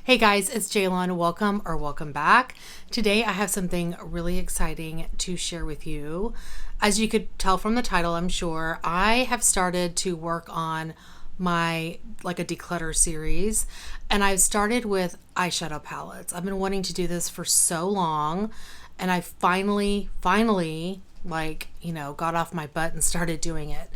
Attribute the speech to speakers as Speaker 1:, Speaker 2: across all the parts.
Speaker 1: Hey guys, it's Jaylon. Welcome back. Today I have something really exciting to share with you. As you could tell from the title, I'm sure, I have started to work on my a declutter series, and I've started with eyeshadow palettes. I've been wanting to do this for so long, and I finally got off my butt and started doing it.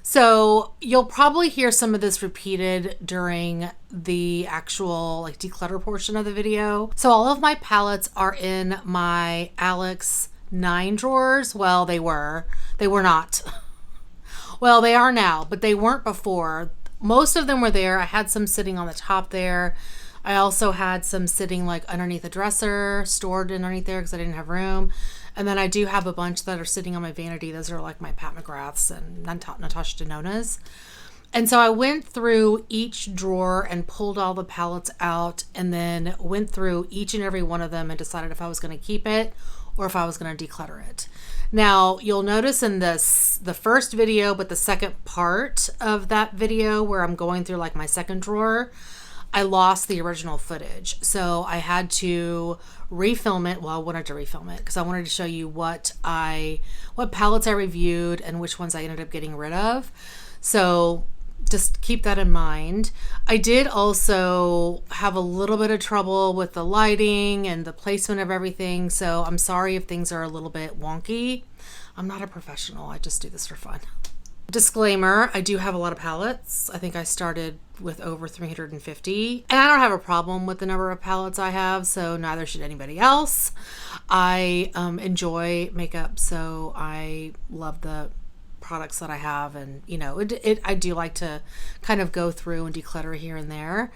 Speaker 1: So you'll probably hear some of this repeated during the actual declutter portion of the video. So all of my palettes are in my Alex 9 drawers. Well, they were not. Well, they are now, but they weren't before. Most of them were there. I had some sitting on the top there. I also had some sitting underneath a dresser, stored underneath there because I didn't have room. And then I do have a bunch that are sitting on my vanity. Those are my Pat McGraths and Natasha Denonas. And so I went through each drawer and pulled all the palettes out and then went through each and every one of them and decided if I was going to keep it or if I was going to declutter it. Now, you'll notice in the first video, but the second part of that video where I'm going through my second drawer, I lost the original footage. So I had to refilm it. Well, I wanted to refilm it because I wanted to show you what palettes I reviewed and which ones I ended up getting rid of. So just keep that in mind. I did also have a little bit of trouble with the lighting and the placement of everything. So I'm sorry if things are a little bit wonky. I'm not a professional. I just do this for fun. Disclaimer, I do have a lot of palettes. I think I started with over 350. And I don't have a problem with the number of palettes I have, so neither should anybody else. I enjoy makeup, so I love the products that I have. And, I do like to kind of go through and declutter here and there.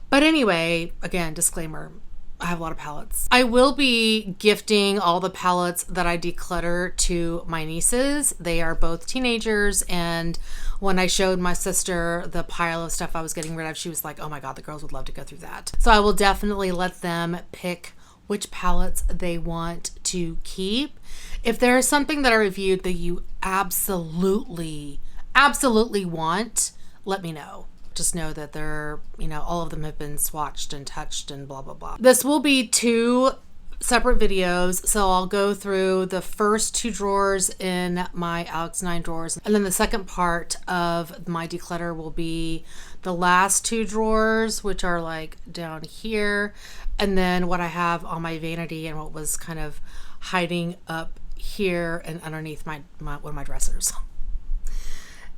Speaker 1: But anyway, again, disclaimer, I have a lot of palettes. I will be gifting all the palettes that I declutter to my nieces. They are both teenagers, and when I showed my sister the pile of stuff I was getting rid of, she was like, oh my God, the girls would love to go through that. So I will definitely let them pick which palettes they want to keep. If there is something that I reviewed that you absolutely want, let me know. Just know that they're, all of them have been swatched and touched and blah, blah, blah. This will be 2 separate videos. So I'll go through the first 2 drawers in my Alex 9 drawers. And then the second part of my declutter will be the last 2 drawers, which are down here. And then what I have on my vanity and what was kind of hiding up here and underneath one of my dressers.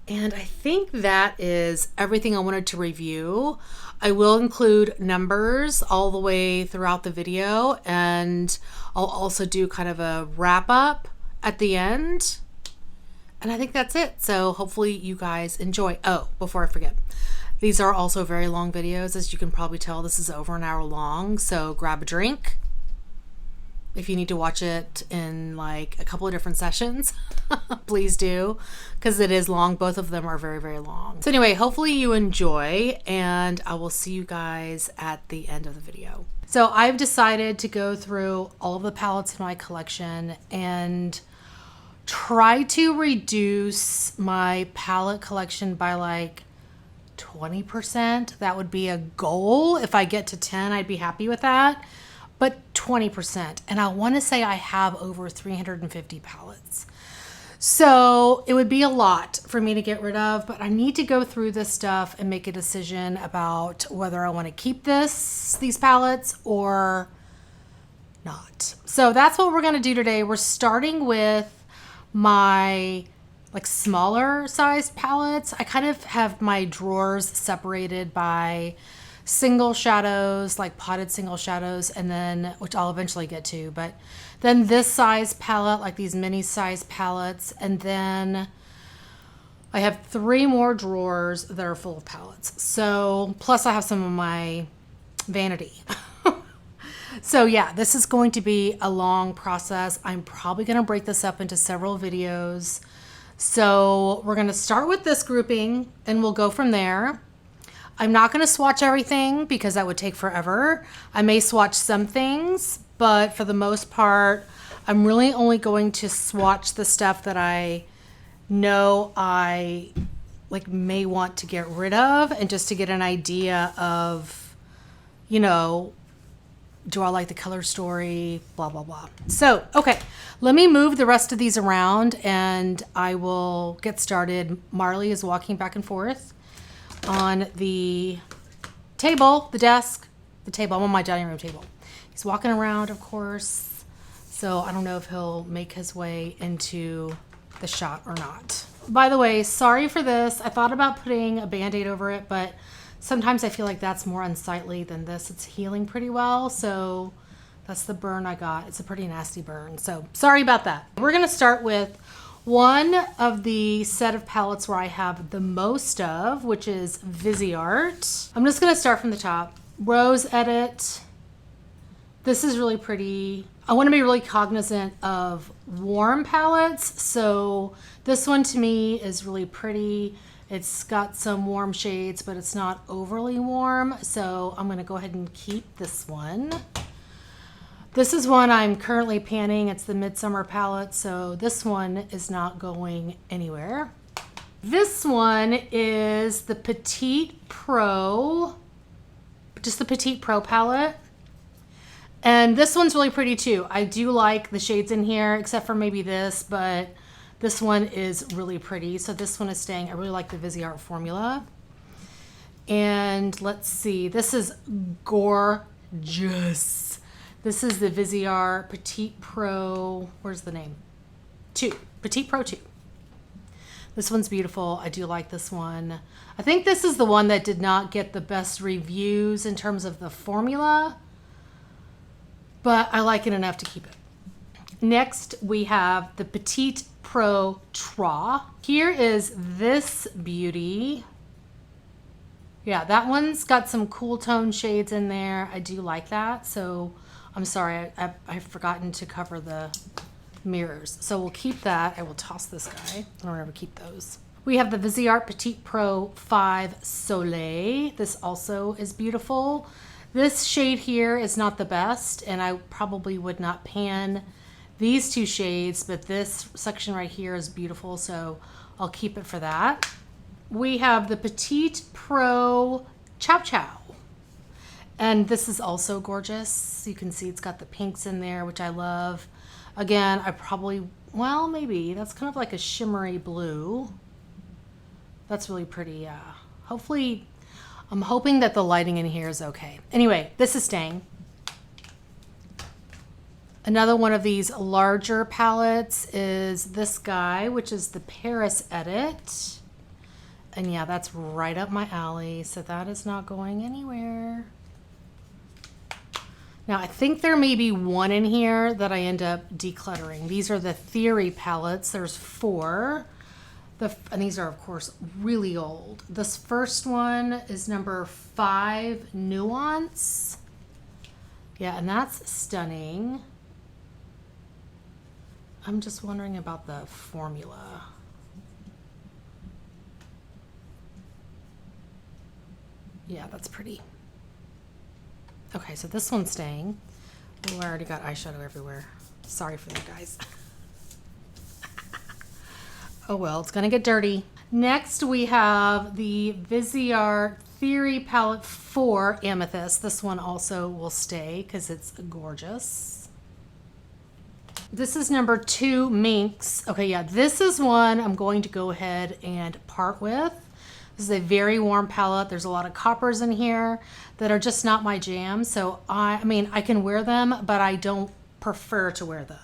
Speaker 1: And I think that is everything I wanted to review. I will include numbers all the way throughout the video, and I'll also do kind of a wrap up at the end. And I think that's it. So hopefully you guys enjoy. Oh, before I forget, these are also very long videos. As you can probably tell, this is over an hour long. So grab a drink if you need to watch it in a couple of different sessions. Please do, because it is long. Both of them are very, very long. So anyway, hopefully you enjoy, and I will see you guys at the end of the video. So I've decided to go through all of the palettes in my collection and try to reduce my palette collection by 20%. That would be a goal. If I get to 10, I'd be happy with that. But 20%. And I want to say I have over 350 palettes. So it would be a lot for me to get rid of, but I need to go through this stuff and make a decision about whether I want to keep these palettes or not. So that's what we're going to do today. We're starting with my smaller sized palettes. I kind of have my drawers separated by single shadows, potted single shadows, and then, which I'll eventually get to, but then this size palette, these mini size palettes, and then I have 3 more drawers that are full of palettes. So plus I have some of my vanity. So yeah, this is going to be a long process. I'm probably going to break this up into several videos. So we're going to start with this grouping and we'll go from there. I'm not going to swatch everything because that would take forever. I may swatch some things, but for the most part, I'm really only going to swatch the stuff that I know I may want to get rid of, and just to get an idea of, you know, do I like the color story, blah, blah, blah. So, okay, let me move the rest of these around and I will get started. Marley is walking back and forth on the table, the desk, the table. I'm on my dining room table. He's walking around, of course. So I don't know if he'll make his way into the shot or not. By the way, sorry for this. I thought about putting a Band-Aid over it, but sometimes I feel like that's more unsightly than this. It's healing pretty well, so that's the burn I got. It's a pretty nasty burn, so sorry about that. We're gonna start with one of the set of palettes where I have the most of, which is Viseart. I'm just gonna start from the top. Rose Edit. This is really pretty. I wanna be really cognizant of warm palettes, so this one to me is really pretty. It's got some warm shades, but it's not overly warm. So I'm gonna go ahead and keep this one. This is one I'm currently panning. It's the Midsummer palette. So this one is not going anywhere. This one is the Petite Pro, just the Petite Pro palette. And this one's really pretty too. I do like the shades in here, except for maybe this, but this one is really pretty. So this one is staying. I really like the Viseart formula. And let's see, this is gorgeous. This is the Viseart Petite Pro, where's the name? 2, Petite Pro 2. This one's beautiful. I do like this one. I think this is the one that did not get the best reviews in terms of the formula, but I like it enough to keep it. Next, we have the Petite Pro Trois. Here is this beauty. Yeah, that one's got some cool tone shades in there. I do like that. So I'm sorry, I've forgotten to cover the mirrors. So we'll keep that. I will toss this guy. I don't ever keep those. We have the Viseart Petite Pro 5 Soleil. This also is beautiful. This shade here is not the best, and I probably would not pan these two shades, but this section right here is beautiful, so I'll keep it for that. We have the Petite Pro Chow Chow, and this is also gorgeous. You can see it's got the pinks in there, which I love. Again, I probably, well, maybe that's kind of like a shimmery blue. That's really pretty, yeah. Hopefully, I'm hoping that the lighting in here is okay. Anyway, this is staying. Another one of these larger palettes is this guy, which is the Paris Edit. And yeah, that's right up my alley. So that is not going anywhere. Now, I think there may be one in here that I end up decluttering. These are the Theory palettes. There's 4. And these are, of course, really old. This first one is number 5 Nuance. Yeah, and that's stunning. I'm just wondering about the formula. Yeah, that's pretty. Okay, so this one's staying. Oh, I already got eyeshadow everywhere. Sorry for that, guys. Oh well, it's gonna get dirty. Next, we have the Viseart Theory Palette 4 Amethyst. This one also will stay because it's gorgeous. This is number 2 Minx. Okay, yeah, this is one I'm going to go ahead and part with. This is a very warm palette. There's a lot of coppers in here that are just not my jam. So I mean, I can wear them, but I don't prefer to wear them.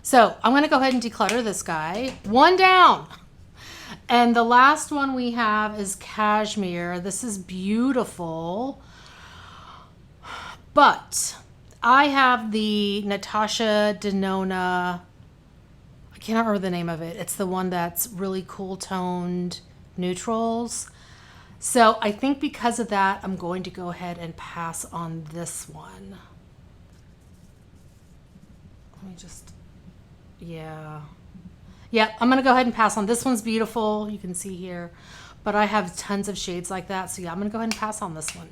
Speaker 1: So I'm gonna go ahead and declutter this guy. One down. And the last one we have is Cashmere. This is beautiful. But I have the Natasha Denona. I cannot remember the name of it. It's the one that's really cool toned neutrals. So I think because of that, I'm going to go ahead and pass on this one. Let me just, yeah, I'm gonna go ahead and pass on. This one's beautiful, you can see here, but I have tons of shades like that, so yeah, I'm gonna go ahead and pass on this one.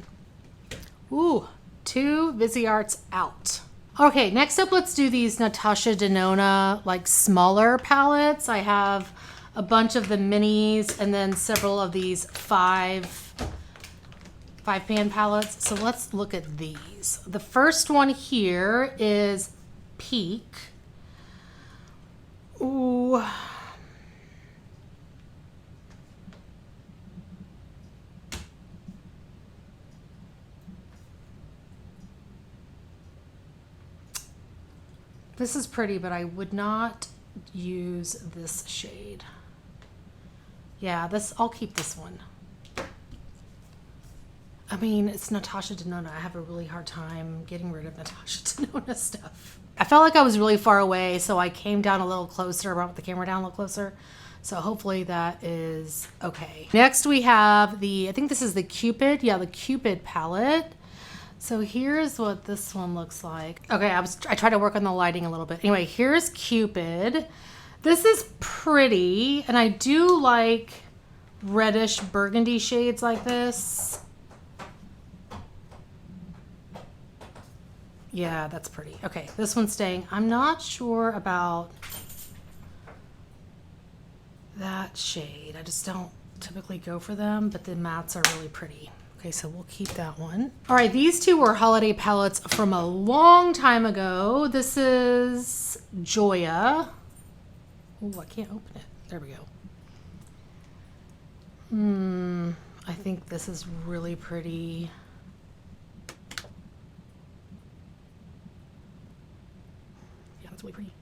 Speaker 1: Ooh, 2 Visearts out. Okay, next up, let's do these Natasha Denona, like smaller palettes. I have a bunch of the minis and then several of these 5 5-pan palettes. So let's look at these. The first one here is Peak. Ooh. This is pretty, but I would not use this shade. Yeah, I'll keep this one. I mean, it's Natasha Denona. I have a really hard time getting rid of Natasha Denona stuff. I felt like I was really far away, so I came down a little closer, brought the camera down a little closer. So hopefully that is okay. Next we have I think this is the Cupid. Yeah, the Cupid palette. So here's what this one looks like. Okay, I tried to work on the lighting a little bit. Anyway, here's Cupid. This is pretty, and I do like reddish burgundy shades like this. Yeah, that's pretty. Okay, this one's staying. I'm not sure about that shade. I just don't typically go for them, but the mattes are really pretty. Okay, so we'll keep that one. All right, these two were holiday palettes from a long time ago. This is Joya. Oh, I can't open it. There we go. I think this is really pretty. Yeah, that's really pretty.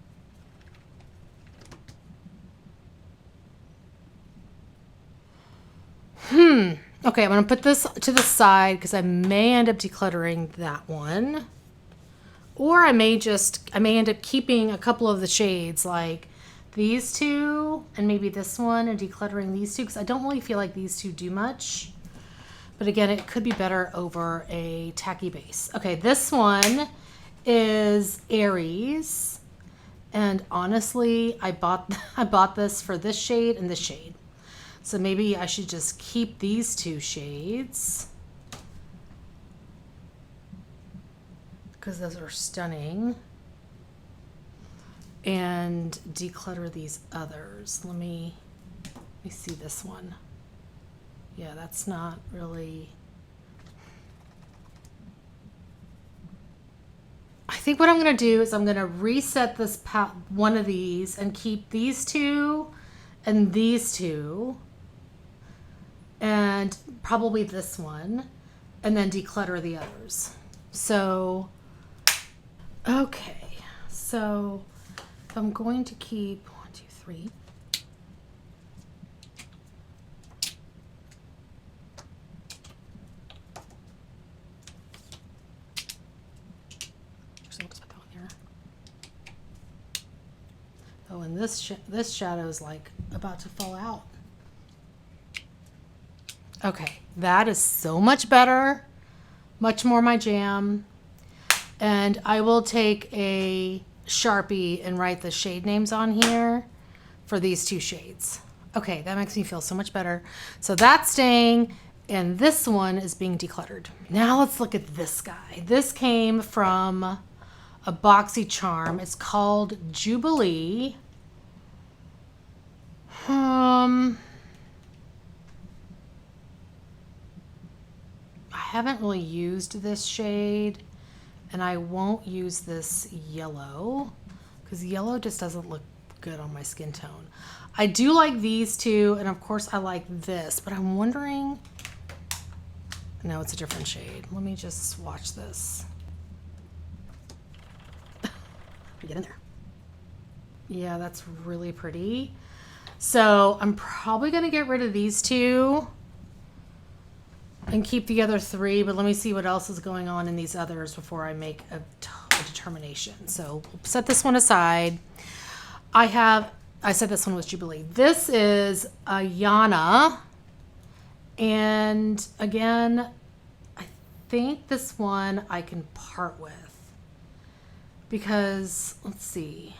Speaker 1: Okay, I'm gonna put this to the side because I may end up decluttering that one. Or I may end up keeping a couple of the shades like these two and maybe this one and decluttering these two because I don't really feel like these two do much. But again, it could be better over a tacky base. Okay, this one is Aries. And honestly, I bought this for this shade and this shade. So maybe I should just keep these two shades because those are stunning and declutter these others. Let me see this one. Yeah, that's not really. I think what I'm going to do is I'm going to reset this one of these and keep these two and these two. And probably this one, and then declutter the others. So, okay. So, I'm going to keep 1, 2, 3. Actually, I'll just put that one here. Oh, and this shadow is like about to fall out. Okay, that is so much better, much more my jam. And I will take a Sharpie and write the shade names on here for these two shades. Okay, that makes me feel so much better. So that's staying, and this one is being decluttered. Now let's look at this guy. This came from a BoxyCharm. It's called Jubilee. I haven't really used this shade, and I won't use this yellow because yellow just doesn't look good on my skin tone. I do like these two, and of course I like this, but I'm wondering, no, it's a different shade. Let me just swatch this. Get in there. Yeah, that's really pretty. So I'm probably gonna get rid of these two and keep the other three, but let me see what else is going on in these others before I make a determination. So we'll set this one aside. I said this one was Jubilee. This is Ayana. And again, I think this one I can part with because, let's see.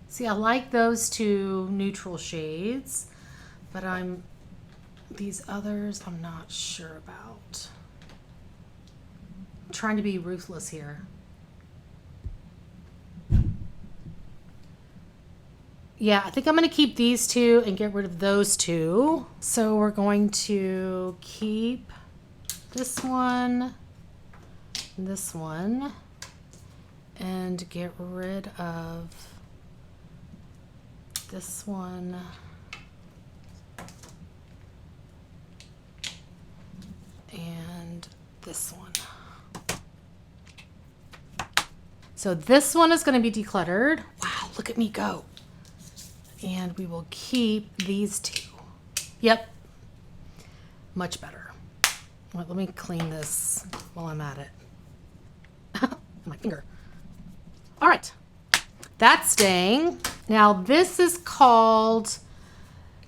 Speaker 1: See, I like those two neutral shades, but these others I'm not sure about. I'm trying to be ruthless here. Yeah, I think I'm going to keep these two and get rid of those two. So we're going to keep this one, and get rid of this one. And this one. So this one is going to be decluttered. Wow, look at me go. And we will keep these two. Yep. Much better. Well, let me clean this while I'm at it. My finger. All right. That's staying. Now this is called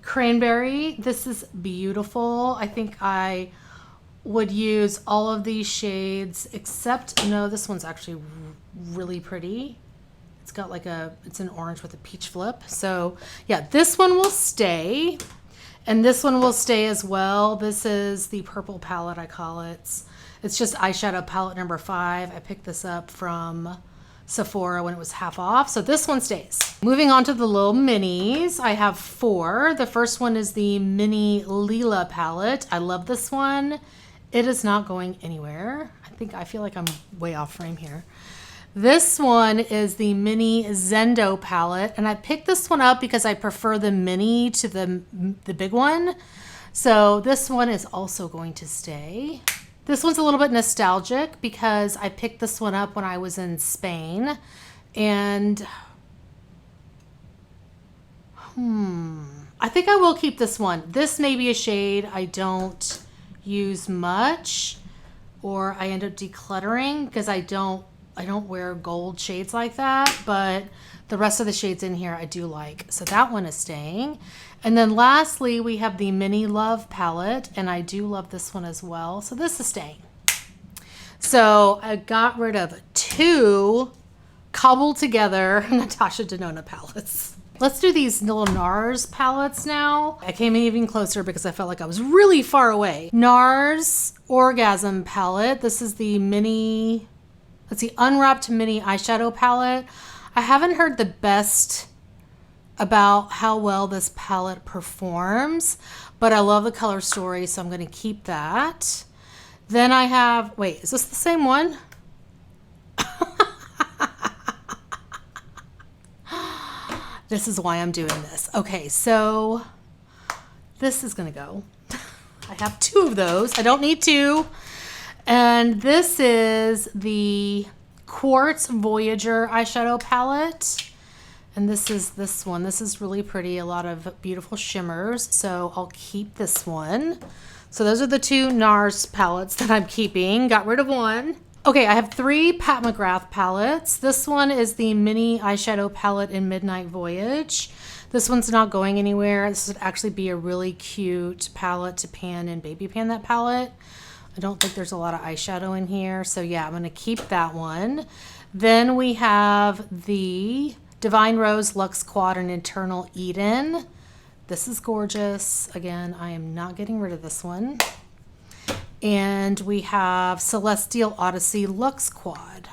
Speaker 1: Cranberry. This is beautiful. I think I would use all of these shades except, no, this one's actually really pretty. It's got like it's an orange with a peach flip. So yeah, this one will stay. And this one will stay as well. This is the purple palette, I call it. It's just eyeshadow palette number 5. I picked this up from Sephora when it was half off. So this one stays. Moving on to the little minis. I have 4. The first one is the mini Lila palette. I love this one. It is not going anywhere. I feel like I'm way off frame here. This one is the mini Zendo palette, and I picked this one up because I prefer the mini to the big one. So this one is also going to stay. This one's a little bit nostalgic because I picked this one up when I was in Spain, and I think I will keep this one. This may be a shade I don't use much, or I end up decluttering because I don't wear gold shades like that, but the rest of the shades in here I do like. So that one is staying. And then lastly, we have the Mini Love palette, and I do love this one as well. So this is staying. So I got rid of 2 cobbled together Natasha Denona palettes. Let's do these little Nars palettes now. I came in even closer because I felt like I was really far away. Nars Orgasm palette. This is the mini, let's see, unwrapped mini eyeshadow palette. I haven't heard the best about how well this palette performs, but I love the color story, so I'm going to keep that. Then I have, wait, is this the same one? This is why I'm doing this. Okay, so this is going to go. I have 2 of those. I don't need 2. And this is the Quartz Voyager eyeshadow palette. And this is this one. This is really pretty. A lot of beautiful shimmers. So I'll keep this one. So those are the 2 Nars palettes that I'm keeping. Got rid of 1. Okay, I have 3 Pat McGrath palettes. This one is the mini eyeshadow palette in Midnight Voyage. This one's not going anywhere. This would actually be a really cute palette to pan and baby pan that palette. I don't think there's a lot of eyeshadow in here. So yeah, I'm going to keep that one. Then we have the Divine Rose Luxe Quad and Eternal Eden. This is gorgeous. Again, I am not getting rid of this one. And we have Celestial Odyssey Luxe Quad.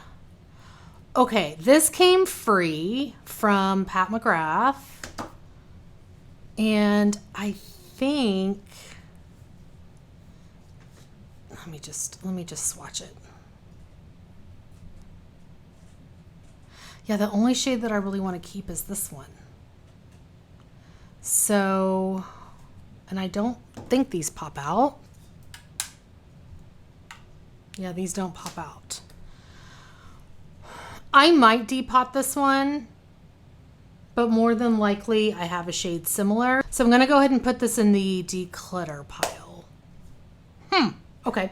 Speaker 1: Okay, this came free from Pat McGrath. And I think, let me just swatch it. Yeah, the only shade that I really want to keep is this one. So, and I don't think these pop out. Yeah, these don't pop out. I might depot this one, but more than likely I have a shade similar. So I'm going to go ahead and put this in the declutter pile. Okay.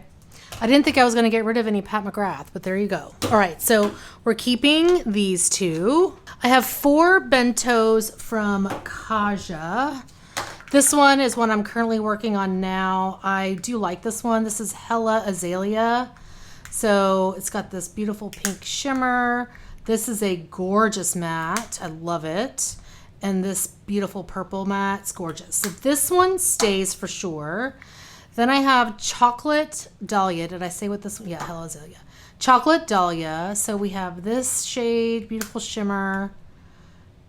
Speaker 1: I didn't think I was going to get rid of any Pat McGrath, but there you go. All right, so we're keeping these 2. I have 4 bentos from Kaja. This one is one I'm currently working on now. I do like this one. This is Hella Azalea. So it's got this beautiful pink shimmer. This is a gorgeous matte. I love it. And this beautiful purple matte. It's gorgeous. So this one stays for sure. Then I have Chocolate Dahlia. Did I say what this one? Yeah, Hella Azalea. Chocolate Dahlia. So we have this shade, beautiful shimmer.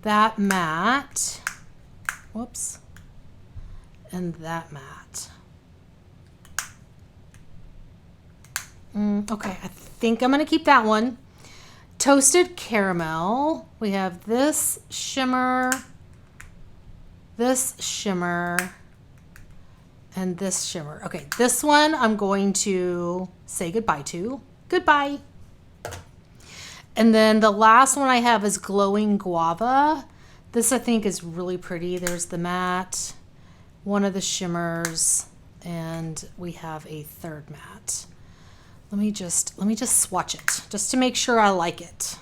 Speaker 1: that matte. Whoops. And that matte. Okay, I think I'm going to keep that one. Toasted caramel. We have this shimmer, and this shimmer. Okay, this one I'm going to say goodbye to. Goodbye. And then the last one I have is Glowing Guava. This I think is really pretty. There's the matte, one of the shimmers, and we have a third matte. Let me just swatch it just to make sure I like it.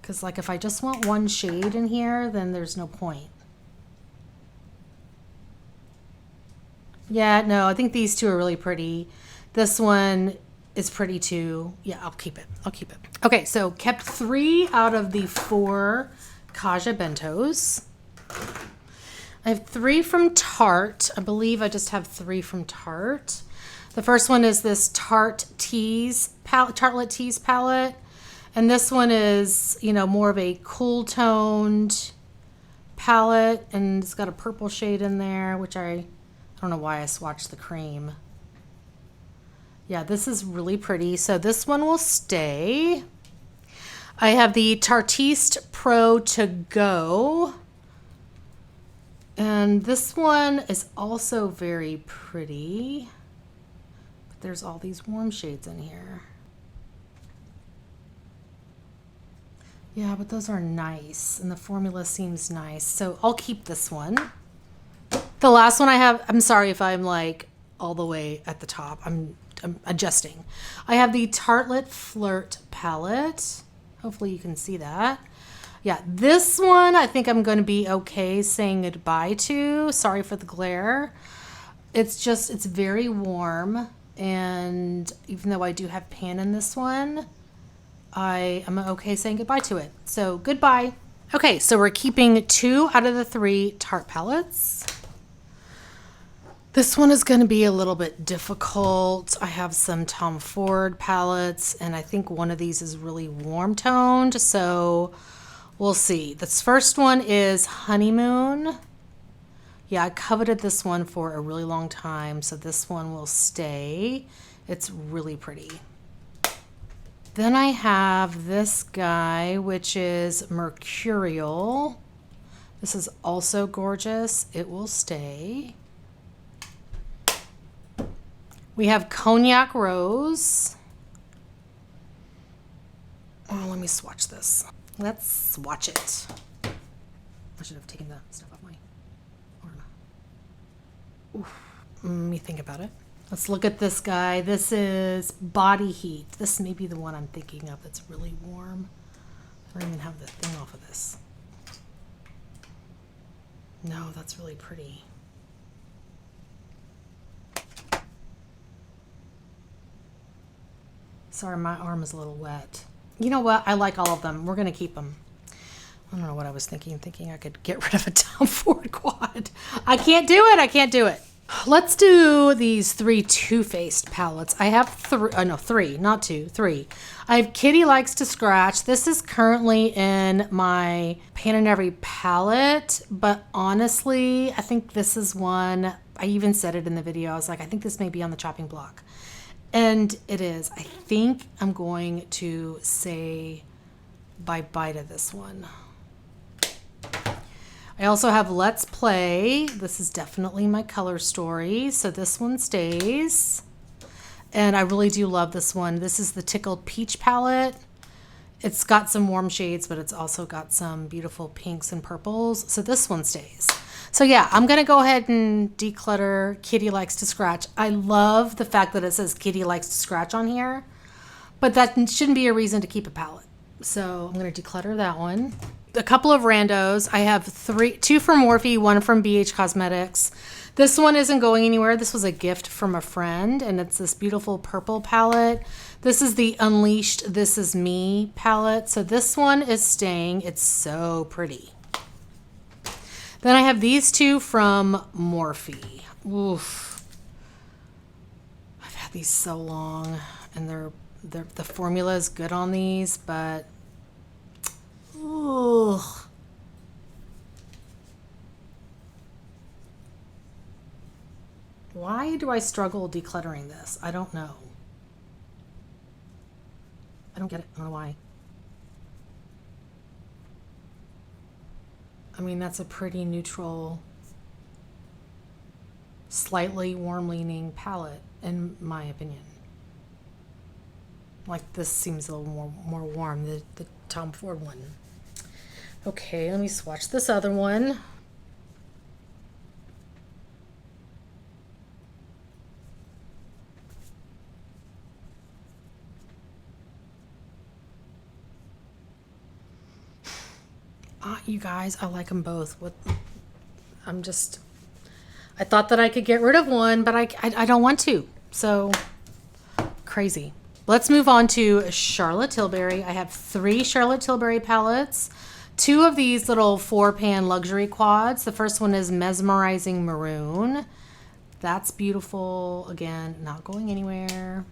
Speaker 1: Because like if I just want one shade in here, then there's no point. Yeah, no, I think these two are really pretty. This one is pretty too. Yeah, I'll keep it. Okay, so kept 3 out of the 4 Kaja bentos. I have 3 from Tarte. I believe I just have 3 from Tarte. The first one is this Tartelet Tease palette. And this one is, you know, more of a cool toned palette. And it's got a purple shade in there, which I don't know why I swatched the cream. Yeah, this is really pretty. So this one will stay. I have the Tartiste Pro To Go. And this one is also very pretty. But there's all these warm shades in here. Yeah, but those are nice. And the formula seems nice. So I'll keep this one. The last one I have, I'm sorry if I'm like all the way at the top. I'm adjusting. I have the Tartelette Flirt palette. Hopefully you can see that. Yeah, this one I think I'm going to be okay saying goodbye to. Sorry for the glare. It's very warm. And even though I do have pan in this one, I am okay saying goodbye to it. So goodbye. Okay, so we're keeping 2 out of the 3 Tarte palettes. This one is going to be a little bit difficult. I have some Tom Ford palettes, and I think one of these is really warm toned, so we'll see. This first one is Honeymoon. Yeah, I coveted this one for a really long time, so this one will stay. It's really pretty. Then I have this guy, which is Mercurial. This is also gorgeous. It will stay. We have Cognac Rose. Oh, let me swatch this. Let's swatch it. I should have taken the stuff off my arm. Oof. Let me think about it. Let's look at this guy. This is Body Heat. This may be the one I'm thinking of that's really warm. I don't even have the thing off of this. No, that's really pretty. Sorry, my arm is a little wet. You know what? I like all of them. We're going to keep them. I don't know what I was thinking I could get rid of a Tom Ford quad. I can't do it. Let's do these 3 Too Faced palettes. I have 3, not 2, 3. I have Kitty Likes to Scratch. This is currently in my Pan and Every palette, but honestly, I think this is one, I even said it in the video. I was like, I think this may be on the chopping block. And it is. I think I'm going to say bye-bye to this one. I also have Let's Play. This is definitely my color story. So this one stays. And I really do love this one. This is the Tickled Peach palette. It's got some warm shades, but it's also got some beautiful pinks and purples. So this one stays. So yeah, I'm going to go ahead and declutter Kitty Likes to Scratch. I love the fact that it says Kitty Likes to Scratch on here, but that shouldn't be a reason to keep a palette. So I'm going to declutter that one. A couple of randos. I have 2 from Morphe, 1 from BH Cosmetics. This one isn't going anywhere. This was a gift from a friend, and it's this beautiful purple palette. This is the Unleashed This Is Me palette. So this one is staying. It's so pretty. Then I have these 2 from Morphe. Oof. I've had these so long, and they're The formula is good on these, but ugh. Why do I struggle decluttering this? I don't know. I don't get it. I don't know why. I mean, that's a pretty neutral, slightly warm-leaning palette, in my opinion. Like, this seems a little more warm, the Tom Ford one. Okay, let me swatch this other one. You guys, I like them both. I thought that I could get rid of one, but I don't want to. So, crazy. Let's move on to Charlotte Tilbury. I have 3 Charlotte Tilbury palettes. 2 of these little 4-pan luxury quads. The first one is Mesmerizing Maroon. That's beautiful. Again, not going anywhere.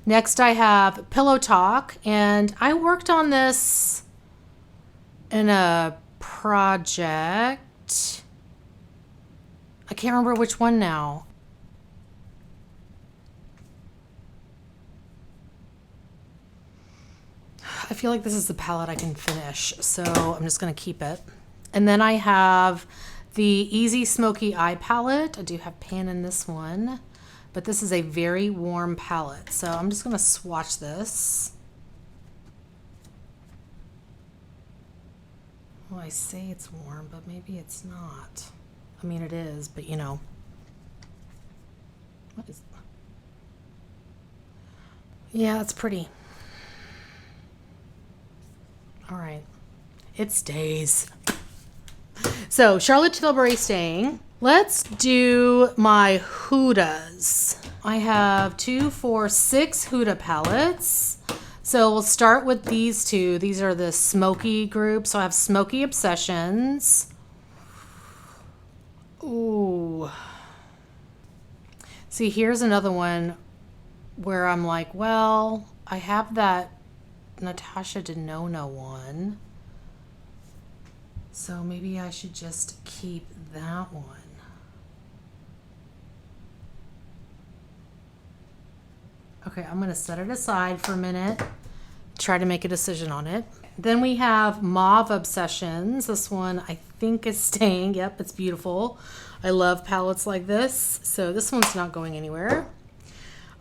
Speaker 1: Next, I have Pillow Talk, and I worked on this in a project. I can't remember which one now. I feel like this is the palette I can finish, so I'm just going to keep it. And then I have the Easy Smoky Eye palette. I do have pan in this one, but this is a very warm palette. So I'm just going to swatch this. Well, I say it's warm, but maybe it's not. I mean, it is, but you know. What is that? Yeah, it's pretty. All right. It stays. So, Charlotte Tilbury staying. Let's do my Hudas. I have 2, 4, 6 Huda palettes. So we'll start with these 2. These are the smoky group. So I have Smoky Obsessions. Ooh. See, here's another one where I'm like, well, I have that Natasha Denona one. So maybe I should just keep that one. Okay, I'm going to set it aside for a minute, try to make a decision on it. Then we have Mauve Obsessions. This one I think is staying. Yep, it's beautiful. I love palettes like this. So this one's not going anywhere.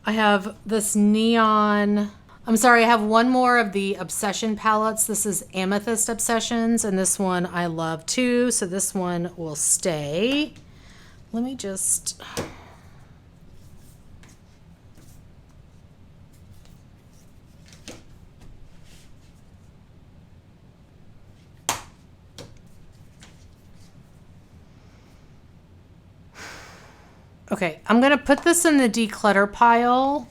Speaker 1: I have this neon... I'm sorry, I have one more of the Obsession palettes. This is Amethyst Obsessions, and this one I love too. So this one will stay. Let me just... Okay, I'm going to put this in the declutter pile,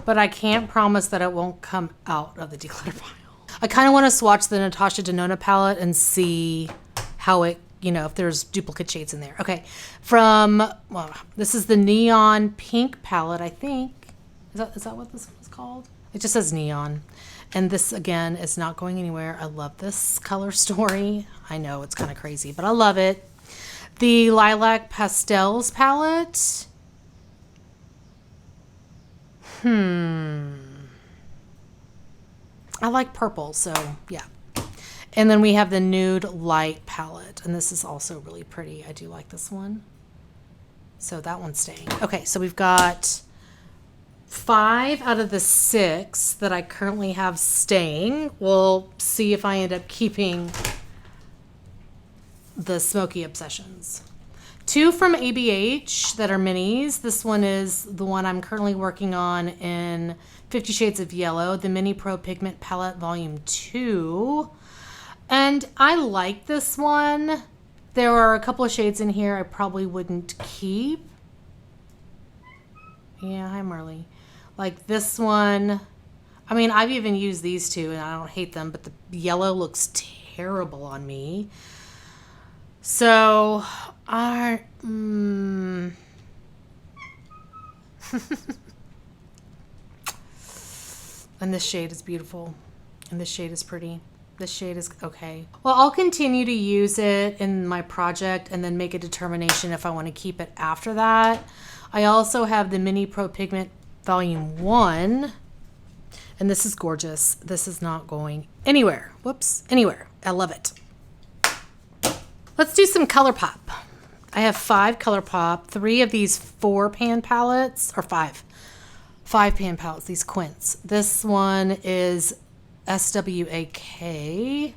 Speaker 1: but I can't promise that it won't come out of the declutter pile. I kind of want to swatch the Natasha Denona palette and see how it, you know, if there's duplicate shades in there. Okay, well, this is the Neon Pink palette, I think. Is that what this one's called? It just says Neon. And this, again, is not going anywhere. I love this color story. I know it's kind of crazy, but I love it. The Lilac Pastels palette. I like purple, so yeah. And then we have the Nude Light palette, and this is also really pretty. I do like this one. So that one's staying. Okay, so we've got 5 out of the 6 that I currently have staying. We'll see if I end up keeping the Smoky Obsessions. 2 from ABH that are minis. This one is the one I'm currently working on in 50 Shades of Yellow, the Mini Pro Pigment Palette Volume 2. And I like this one. There are a couple of shades in here I probably wouldn't keep. Yeah, hi Marley. Like this one. I mean, I've even used these 2 and I don't hate them, but the yellow looks terrible on me. So, And this shade is beautiful. And this shade is pretty. This shade is okay. Well, I'll continue to use it in my project and then make a determination if I want to keep it after that. I also have the Mini Pro Pigment Volume 1. And this is gorgeous. This is not going anywhere. Whoops. Anywhere. I love it. Let's do some Colourpop. I have 5 Colourpop, 3 of these 4-pan palettes, or 5-pan palettes, these quints. This one is SWAK.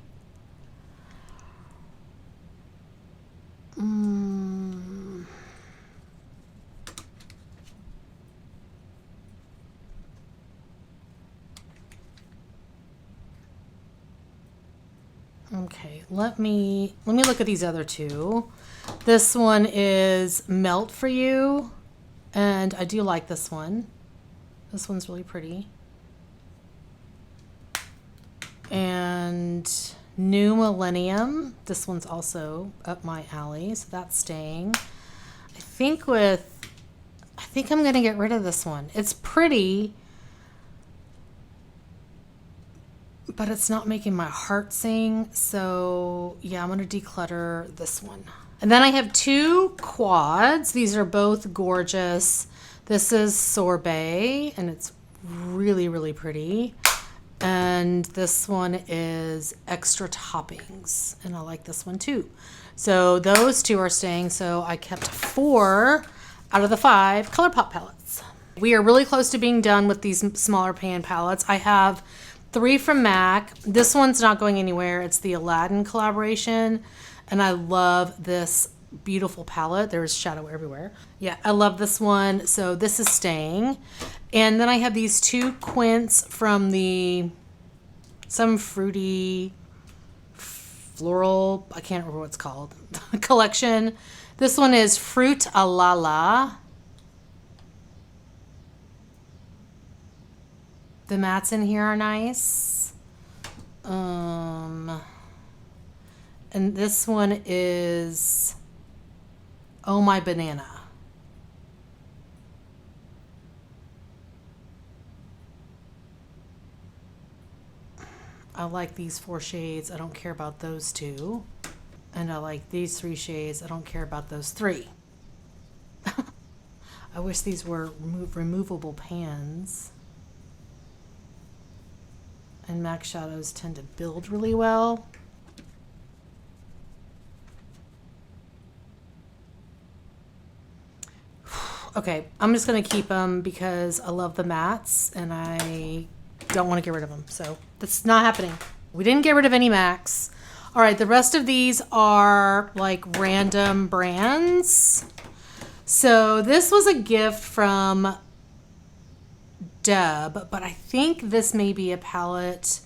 Speaker 1: Okay, let me look at these other two. This one is Melt For You, and I do like this one. This one's really pretty. And New Millennium. This one's also up my alley, so that's staying. I think I'm gonna get rid of this one. It's pretty, but it's not making my heart sing. So yeah, I'm gonna declutter this one. And then I have 2 quads. These are both gorgeous. This is Sorbet, and it's really, really pretty. And this one is Extra Toppings, and I like this one too. So those 2 are staying. So I kept 4 out of the 5 Colourpop palettes. We are really close to being done with these smaller pan palettes. I have 3 from MAC. This one's not going anywhere. It's the Aladdin collaboration, and I love this beautiful palette. There's shadow everywhere. Yeah, I love this one. So this is staying. And then I have these 2 quints from the some fruity floral, I can't remember what it's called, collection. This one is Fruit a la la. The mattes in here are nice. And this one is Oh My Banana. I like these 4 shades. I don't care about those 2. And I like these 3 shades. I don't care about those 3. I wish these were removable pans. And MAC shadows tend to build really well. Okay, I'm just gonna keep them because I love the mattes and I don't want to get rid of them. So that's not happening. We didn't get rid of any MACs. All right, the rest of these are like random brands. So this was a gift from Deb, but I think this may be a palette,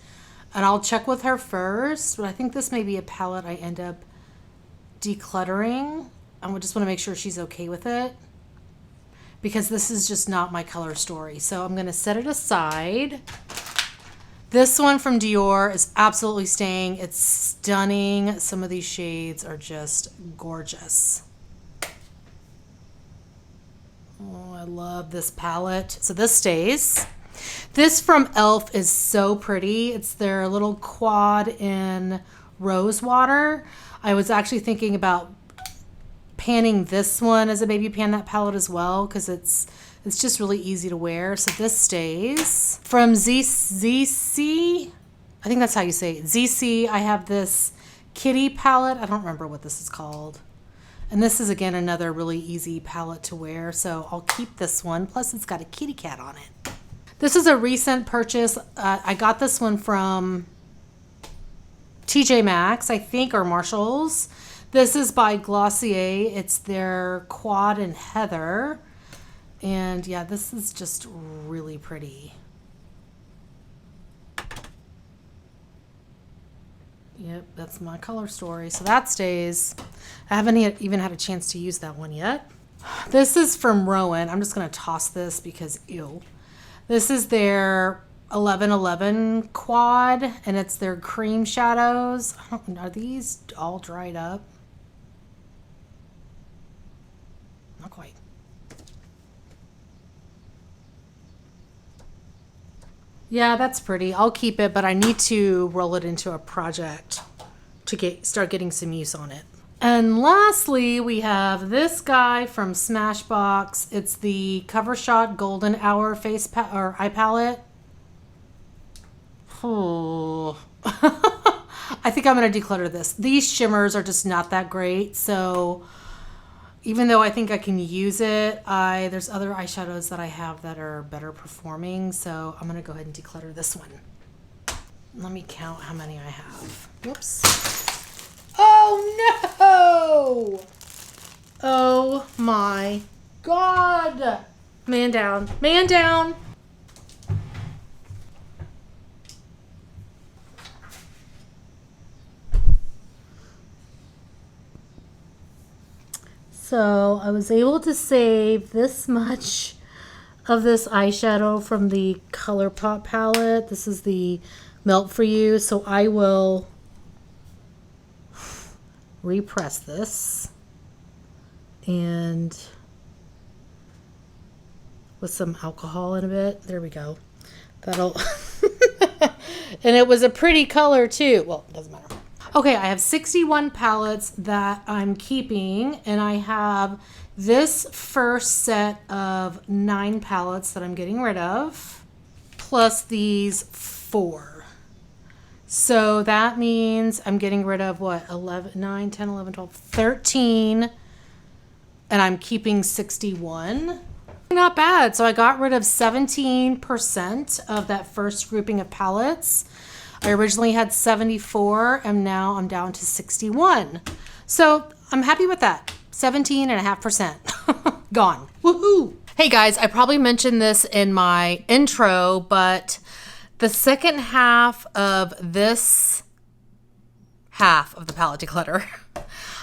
Speaker 1: and I'll check with her first, but I think this may be a palette I end up decluttering. I just want to make sure she's okay with it, because this is just not my color story. So I'm going to set it aside. This one from Dior is absolutely staying. It's stunning. Some of these shades are just gorgeous. Oh, I love this palette. So this stays. This from e.l.f. is so pretty. It's their little quad in rose water. I was actually thinking about panning this one as a baby pan that palette as well, because it's just really easy to wear. So this stays. From ZC, I think that's how you say it. ZC, I have this kitty palette. I don't remember what this is called. And this is, again, another really easy palette to wear. So I'll keep this one. Plus, it's got a kitty cat on it. This is a recent purchase. I got this one from TJ Maxx, I think, or Marshall's. This is by Glossier. It's their Quad and Heather. And yeah, this is just really pretty. Yep, that's my color story. So that stays. I haven't even had a chance to use that one yet. This is from Rowan. I'm just going to toss this because ew. This is their 1111 quad, and it's their cream shadows. Are these all dried up? Not quite. Yeah, that's pretty. I'll keep it, but I need to roll it into a project to start getting some use on it. And lastly, we have this guy from Smashbox. It's the Cover Shot Golden Hour eye palette. Oh. I think I'm going to declutter this. These shimmers are just not that great, so even though I think I can use it, there's other eyeshadows that I have that are better performing, so I'm going to go ahead and declutter this one. Let me count how many I have. Whoops. Oh no! Oh my God! Man down. Man down! So I was able to save this much of this eyeshadow from the Colourpop palette. This is the Melt For You. So I will repress this and with some alcohol in a bit. There we go. That'll and it was a pretty color too. Well, it doesn't matter. Okay, I have 61 palettes that I'm keeping, and I have this first set of 9 palettes that I'm getting rid of, plus these 4. So that means I'm getting rid of what, 11, 9, 10, 11, 12, 13, and I'm keeping 61. Not bad. So I got rid of 17% of that first grouping of palettes. I originally had 74 and now I'm down to 61. So I'm happy with that. 17.5% gone. Woohoo! Hey guys, I probably mentioned this in my intro, but the second half of this half of the palette declutter,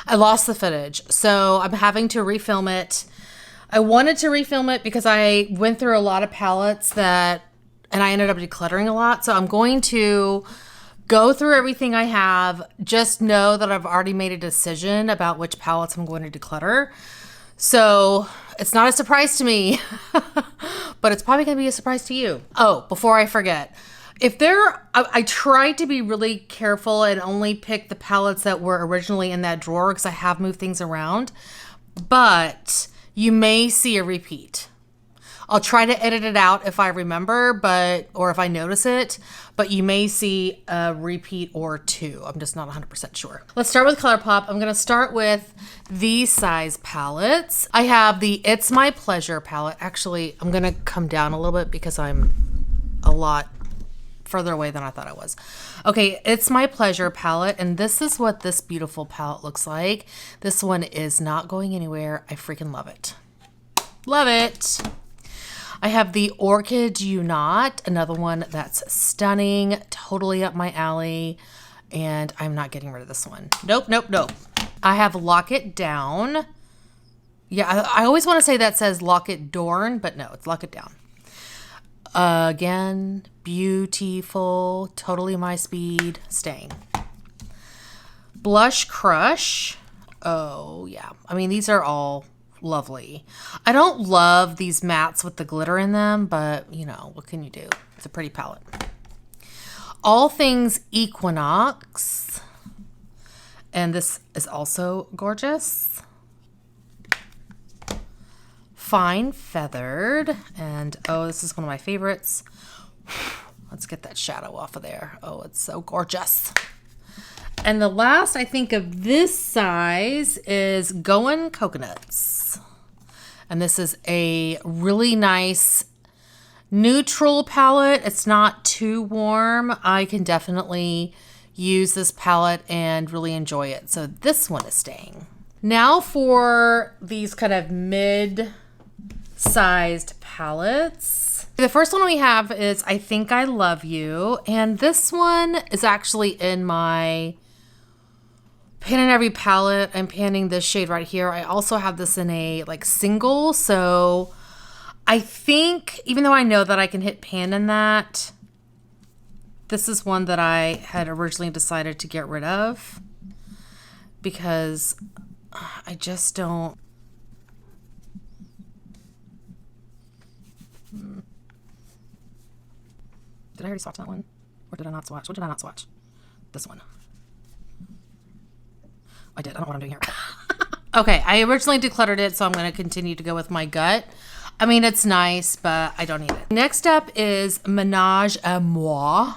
Speaker 1: I lost the footage. So I'm having to refilm it. I wanted to refilm it because I went through a lot of palettes and I ended up decluttering a lot. So I'm going to go through everything I have. Just know that I've already made a decision about which palettes I'm going to declutter. So it's not a surprise to me, but it's probably going to be a surprise to you. Oh, before I forget, I tried to be really careful and only pick the palettes that were originally in that drawer because I have moved things around, but you may see a repeat. I'll try to edit it out if I remember, or if I notice it, but you may see a repeat or 2. I'm just not 100% sure. Let's start with Colourpop. I'm gonna start with these size palettes. I have the It's My Pleasure palette. Actually, I'm gonna come down a little bit because I'm a lot further away than I thought I was. Okay, It's My Pleasure palette, and this is what this beautiful palette looks like. This one is not going anywhere. I freaking love it. Love it. I have the Orchid You Not, another one that's stunning, totally up my alley, and I'm not getting rid of this one. Nope, nope, nope. I have Lock It Down. Yeah, I always want to say that says Lock It Dorn, but no, it's Lock It Down. Again, beautiful, totally my speed, staying. Blush Crush. Oh, yeah. I mean, these are all lovely. I don't love these mattes with the glitter in them, but you know, what can you do? It's a pretty palette. All Things Equinox. And this is also gorgeous. Fine Feathered. And oh, this is one of my favorites. Let's get that shadow off of there. Oh, it's so gorgeous. And the last I think of this size is Goin' Coconuts. And this is a really nice neutral palette. It's not too warm. I can definitely use this palette and really enjoy it. So this one is staying. Now for these kind of mid-sized palettes. The first one we have is I Think I Love You. And this one is actually in my Pan in Every palette. I'm panning this shade right here. I also have this in a like single. So I think, even though I know that I can hit pan in that, this is one that I had originally decided to get rid of because I just don't.
Speaker 2: Did I already swatch that one? Or did I not swatch? What did I not swatch? This one. I did. I don't know what I'm doing here.
Speaker 1: Okay, I originally decluttered it, so I'm going to continue to go with my gut. I mean, it's nice, but I don't need it. Next up is Ménage à Moi.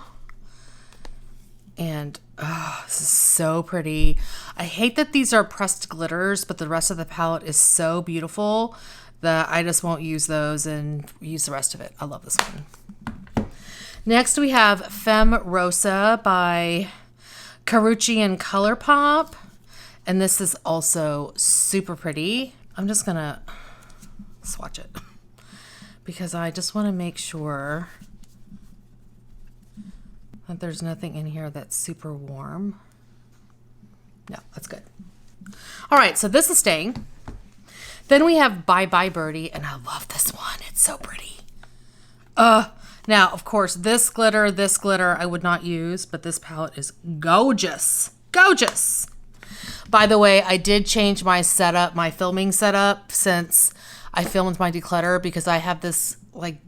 Speaker 1: And this is so pretty. I hate that these are pressed glitters, but the rest of the palette is so beautiful that I just won't use those and use the rest of it. I love this one. Next, we have Femme Rosa by Carucci and Colourpop. And this is also super pretty. I'm just gonna swatch it because I just want to make sure that there's nothing in here that's super warm. No, that's good. All right, so this is staying. Then we have Bye Bye Birdie, and I love this one. It's so pretty. Now, of course, this glitter I would not use, but this palette is gorgeous. Gorgeous. By the way, I did change my setup, my filming setup, since I filmed my declutter because I have this like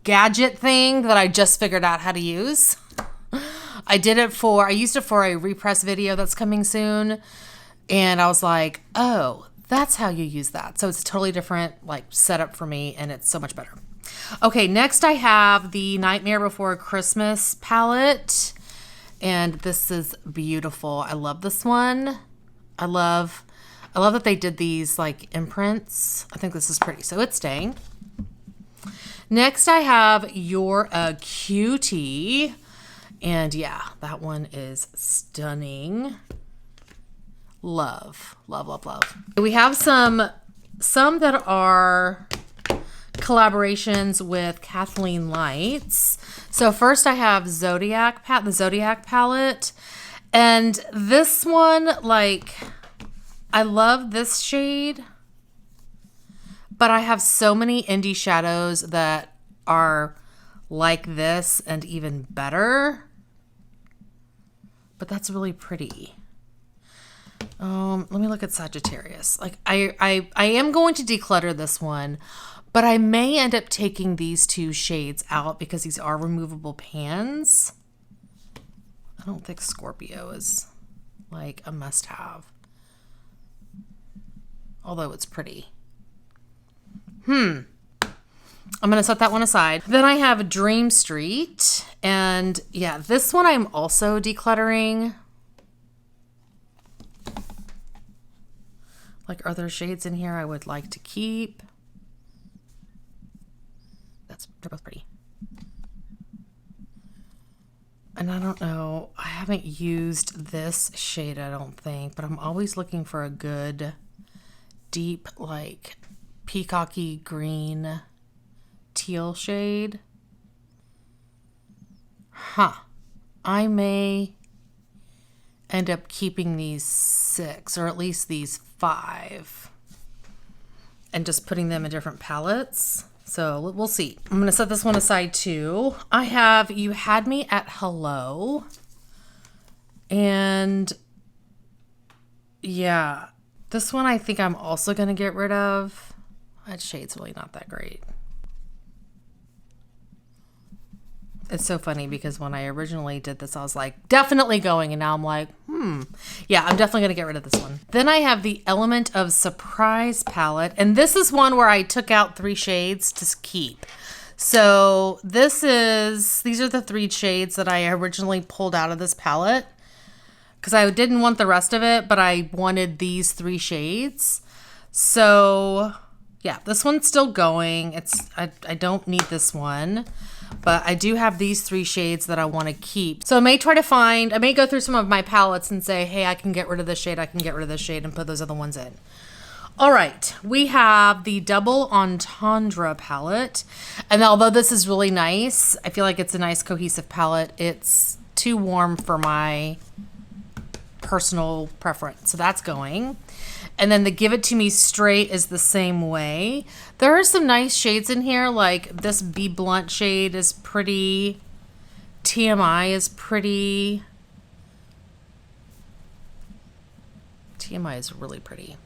Speaker 1: gadget thing that I just figured out how to use. I used it for a repress video that's coming soon. And I was like, oh, that's how you use that. So it's a totally different like setup for me and it's so much better. Okay, next I have the Nightmare Before Christmas palette. And this is beautiful. I love this one. I love that they did these like imprints. I think this is pretty. So it's staying. Next I have You're a Cutie. And yeah, that one is stunning. Love, love, love, love. We have some that are collaborations with Kathleen Lights. So first I have the Zodiac palette. And this one, like, I love this shade, but I have so many indie shadows that are like this and even better. But that's really pretty. Let me look at Sagittarius. Like I am going to declutter this one, but I may end up taking these two shades out because these are removable pans. I don't think Scorpio is like a must-have. Although it's pretty. I'm going to set that one aside. Then I have Dream Street. And yeah, this one I'm also decluttering. Like, are there shades in here I would like to keep? They're both pretty. And I don't know, I haven't used this shade, I don't think, but I'm always looking for a good, deep, like, peacocky green teal shade. I may end up keeping these 6, or at least these 5, and just putting them in different palettes. So we'll see. I'm going to set this one aside too. I have You Had Me at Hello. And yeah, this one I think I'm also going to get rid of. That shade's really not that great. It's so funny because when I originally did this, I was like, definitely going. And now I'm like, yeah, I'm definitely going to get rid of this one. Then I have the Element of Surprise palette. And this is one where I took out 3 shades to keep. So these are the 3 shades that I originally pulled out of this palette. Because I didn't want the rest of it, but I wanted these 3 shades. So yeah, this one's still going. I don't need this one. But I do have these 3 shades that I want to keep. So I may go through some of my palettes and say, hey, I can get rid of this shade, I can get rid of this shade, and put those other ones in. All right, we have the Double Entendre palette. And although this is really nice, I feel like it's a nice cohesive palette, it's too warm for my personal preference. So that's going. And then the Give It To Me Straight is the same way. There are some nice shades in here, like this Be Blunt shade is pretty. TMI is pretty. TMI is really pretty.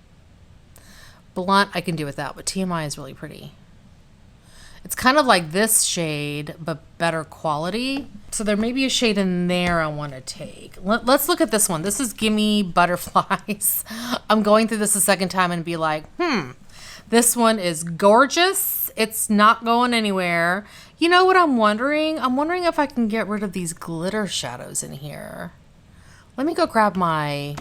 Speaker 1: Blunt I can do without, but TMI is really pretty. It's kind of like this shade, but better quality. So there may be a shade in there I want to take. Let's look at this one. This is Gimme Butterflies. I'm going through this a second time and be like, this one is gorgeous. It's not going anywhere. You know what I'm wondering? I'm wondering if I can get rid of these glitter shadows in here. Let me go grab my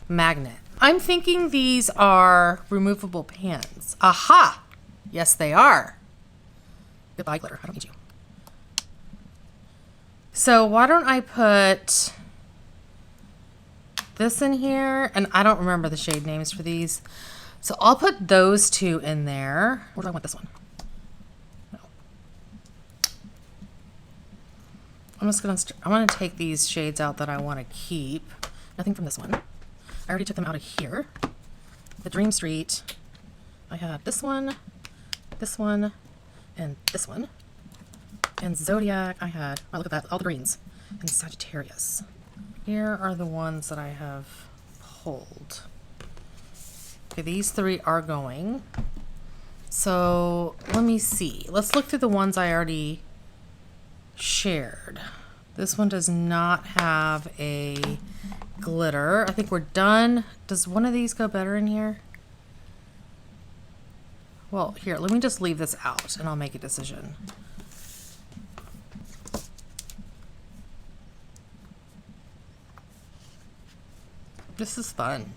Speaker 1: magnet. I'm thinking these are removable pans. Aha! Yes, they are.
Speaker 2: Goodbye, glitter. I don't need you.
Speaker 1: So why don't I put this in here? And I don't remember the shade names for these. So I'll put those two in there.
Speaker 2: Or do I want this one? No.
Speaker 1: I'm gonna take these shades out that I want to keep.
Speaker 2: Nothing from this one. I already took them out of here. The Dream Street. I had this one, and this one. And Zodiac, I had, oh, look at that, all the greens. And Sagittarius.
Speaker 1: Here are the ones that I have pulled. Okay, these three are going. So let me see. Let's look through the ones I already shared. This one does not have a glitter. I think we're done. Does one of these go better in here? Well, here, let me just leave this out and I'll make a decision. This is fun.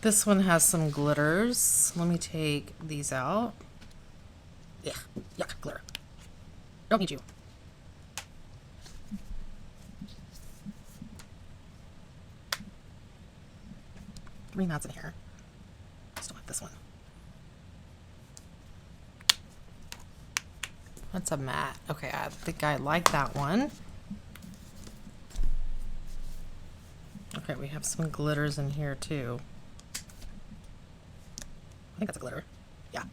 Speaker 1: This one has some glitters. Let me take these out.
Speaker 2: Yeah, yuck, glitter. Don't need you. Three mats in here. Still have this one.
Speaker 1: That's a matte. Okay, I think I like that one. Okay, we have some glitters in here too.
Speaker 2: I think that's a glitter. Yeah,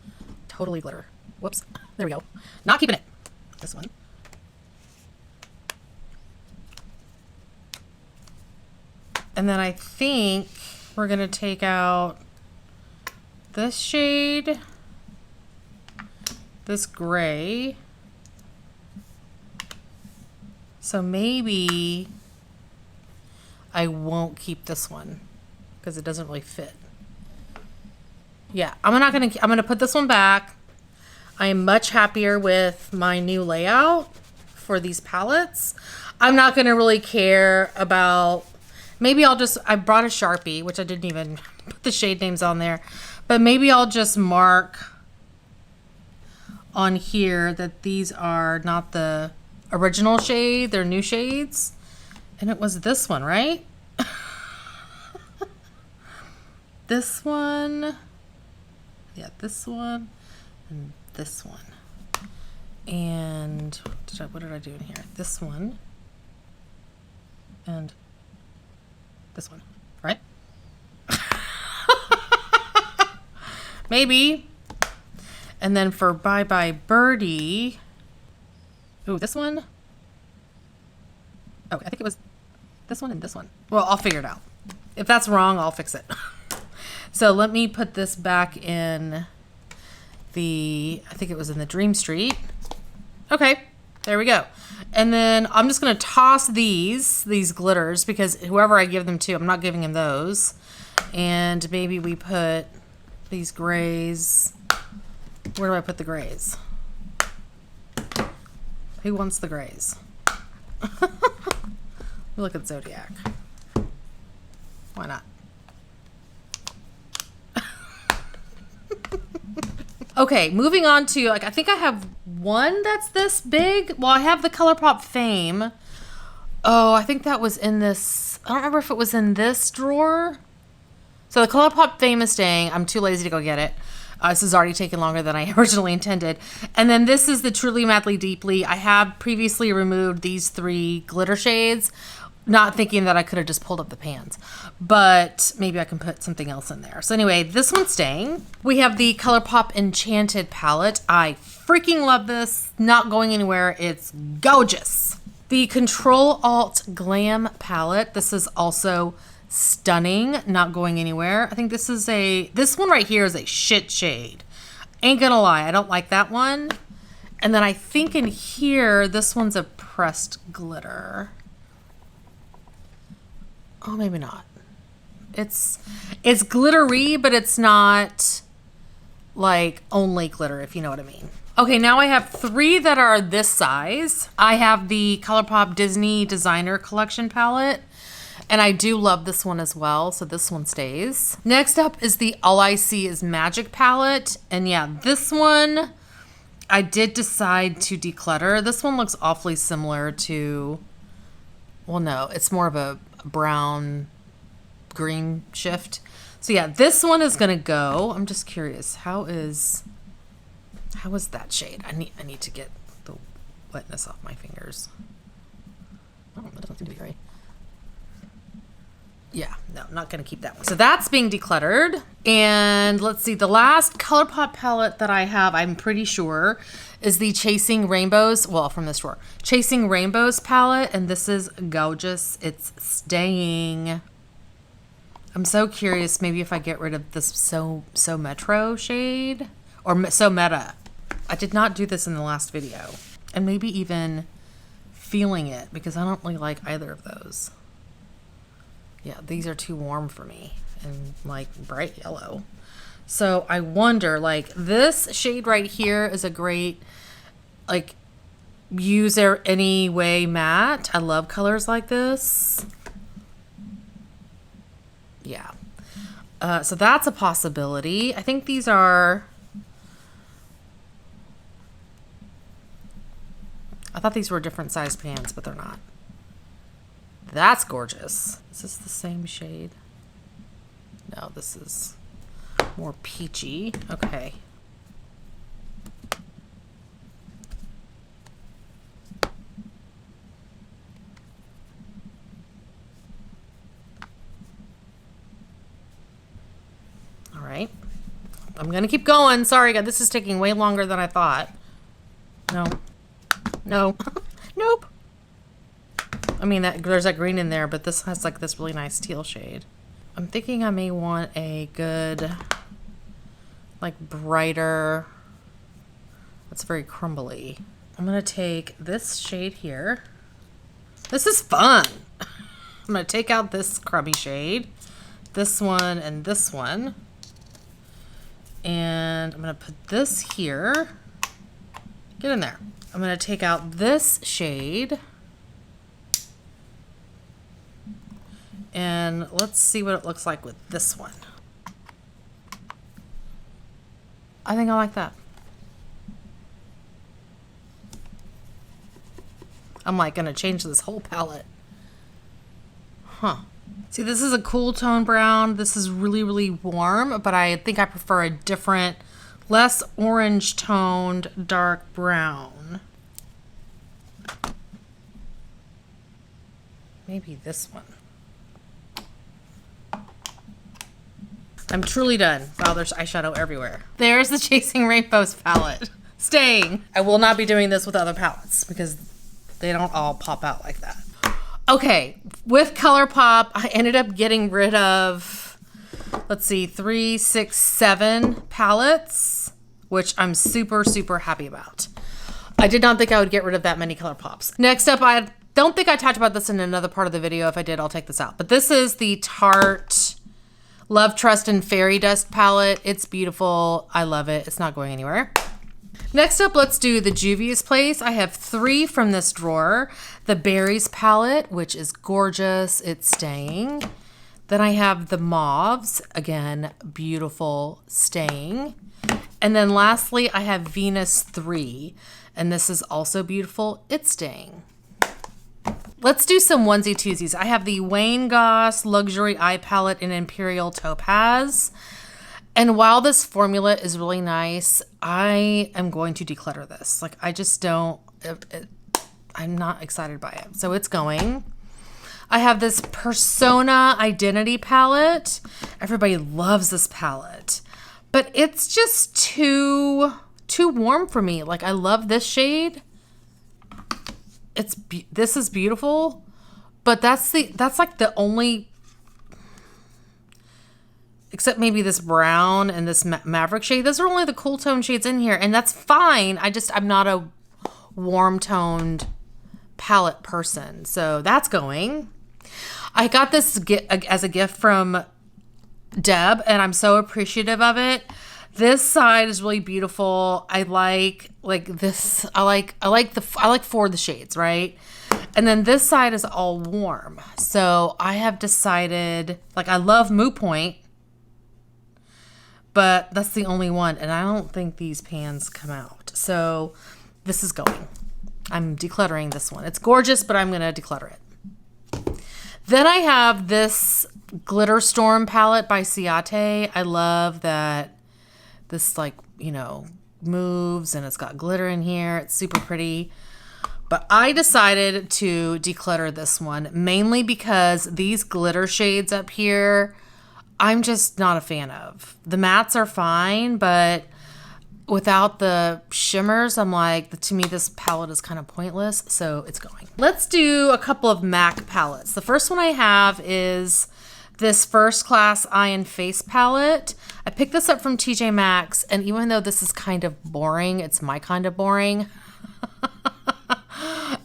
Speaker 2: totally glitter. Whoops. There we go. Not keeping it. This one.
Speaker 1: And then I think we're going to take out this shade, this gray. So maybe I won't keep this one because it doesn't really fit. Yeah, I'm gonna put this one back. I am much happier with my new layout for these palettes. I'm not gonna really care about, maybe I brought a Sharpie, which I didn't even put the shade names on there, but maybe I'll just mark on here that these are not the original shade, they're new shades. And it was this one, right? This one. Yeah, this one and this one. And what did I do in here? This one and this one, right? Maybe. And then for Bye Bye Birdie, ooh, this one. Oh, I think it was this one and this one. Well, I'll figure it out. If that's wrong, I'll fix it. So let me put this back in I think it was in the Dream Street. Okay, there we go. And then I'm just going to toss these glitters because whoever I give them to, I'm not giving him those. And maybe we put these grays. Where do I put the grays? Who wants the grays? We look at Zodiac. Why not? Okay, moving on to, I think I have one that's this big. Well, I have the Colourpop Fame. Oh, I think that was in this. I don't remember if it was in this drawer. So the Colourpop Fame is staying. I'm too lazy to go get it. This has already taken longer than I originally intended. And then this is the Truly Madly Deeply. I have previously removed these three glitter shades, not thinking that I could have just pulled up the pans, but maybe I can put something else in there. So anyway, this one's staying. We have the Colourpop Enchanted palette. I freaking love this. Not going anywhere. It's gorgeous. The Control Alt Glam palette. This is also stunning, not going anywhere. I think this one right here is a shit shade. Ain't gonna lie, I don't like that one. And then I think in here, this one's a pressed glitter. Oh, maybe not. It's glittery, but it's not like only glitter, if you know what I mean. Okay, now I have 3 that are this size. I have the Colourpop Disney Designer Collection palette, and I do love this one as well, so this one stays. Next up is the All I See Is Magic palette, and yeah, this one I did decide to declutter. This one looks awfully similar to, well, no, it's more of a brown green shift. So yeah, this one is gonna go. I'm just curious, how is that shade? I need to get the wetness off my fingers. Oh, that doesn't seem to be right. Yeah, no, I'm not gonna keep that one. So that's being decluttered. And let's see, the last Colourpop palette that I have, I'm pretty sure, is the Chasing Rainbows, well, from this drawer. Chasing Rainbows palette, and this is gorgeous. It's staying. I'm so curious, maybe if I get rid of this So Metro shade, or So Meta. I did not do this in the last video. And maybe even Feeling It, because I don't really like either of those. Yeah, these are too warm for me and like bright yellow. So I wonder, like, this shade right here is a great, like, use any way matte. I love colors like this. Yeah. So that's a possibility. I think these are, I thought these were different size pans, but they're not. That's gorgeous. Is this the same shade? No, this is more peachy. Okay. All right. I'm going to keep going. Sorry, God, this is taking way longer than I thought. No. No. Nope. I mean, there's that green in there, but this has like this really nice teal shade. I'm thinking I may want a good, like, brighter, that's very crumbly. I'm gonna take this shade here. This is fun. I'm gonna take out this crummy shade, this one, and this one. And I'm gonna put this here. Get in there. I'm gonna take out this shade. And let's see what it looks like with this one. I think I like that. I'm like gonna change this whole palette. Huh. See, this is a cool tone brown. This is really, really warm, but I think I prefer a different, less orange toned dark brown. Maybe this one. I'm truly done. Wow, there's eyeshadow everywhere. There's the Chasing Rainbows palette. Staying. I will not be doing this with other palettes because they don't all pop out like that. Okay, with Colourpop, I ended up getting rid of, let's see, 3, 6, 7 palettes, which I'm super, super happy about. I did not think I would get rid of that many Colourpops. Next up, I don't think I talked about this in another part of the video. If I did, I'll take this out. But this is the Tarte Love, Trust, and Fairy Dust palette. It's beautiful. I love it. It's not going anywhere. Next up, let's do the Juvia's Place. I have 3 from this drawer. The Berries palette, which is gorgeous. It's staying. Then I have the Mauves. Again, beautiful, staying. And then lastly, I have Venus 3. And this is also beautiful. It's staying. Let's do some onesie twosies. I have the Wayne Goss Luxury Eye Palette in Imperial Topaz. And while this formula is really nice, I am going to declutter this. Like, I just don't, I'm not excited by it. So it's going. I have this Persona Identity palette. Everybody loves this palette. But it's just too warm for me. Like, I love this shade. this is beautiful, but that's like the only, except maybe this brown and this Maverick shade. Those are only the cool tone shades in here, and that's fine. I'm not a warm toned palette person, so that's going. I got this as a gift from Deb, and I'm so appreciative of it. This side is really beautiful. I like this. I like 4 of the shades, right? And then this side is all warm. So I have decided, like, I love Moo Point, but that's the only one, and I don't think these pans come out. So this is going. I'm decluttering this one. It's gorgeous, but I'm gonna declutter it. Then I have this Glitter Storm palette by Ciate. I love that this, like, you know, moves and it's got glitter in here. It's super pretty. But I decided to declutter this one mainly because these glitter shades up here, I'm just not a fan of. The mattes are fine, but without the shimmers, I'm like, to me, this palette is kind of pointless, so it's going. Let's do a couple of MAC palettes. The first one I have is this First Class Eye and Face palette. I picked this up from TJ Maxx, and even though this is kind of boring, it's my kind of boring.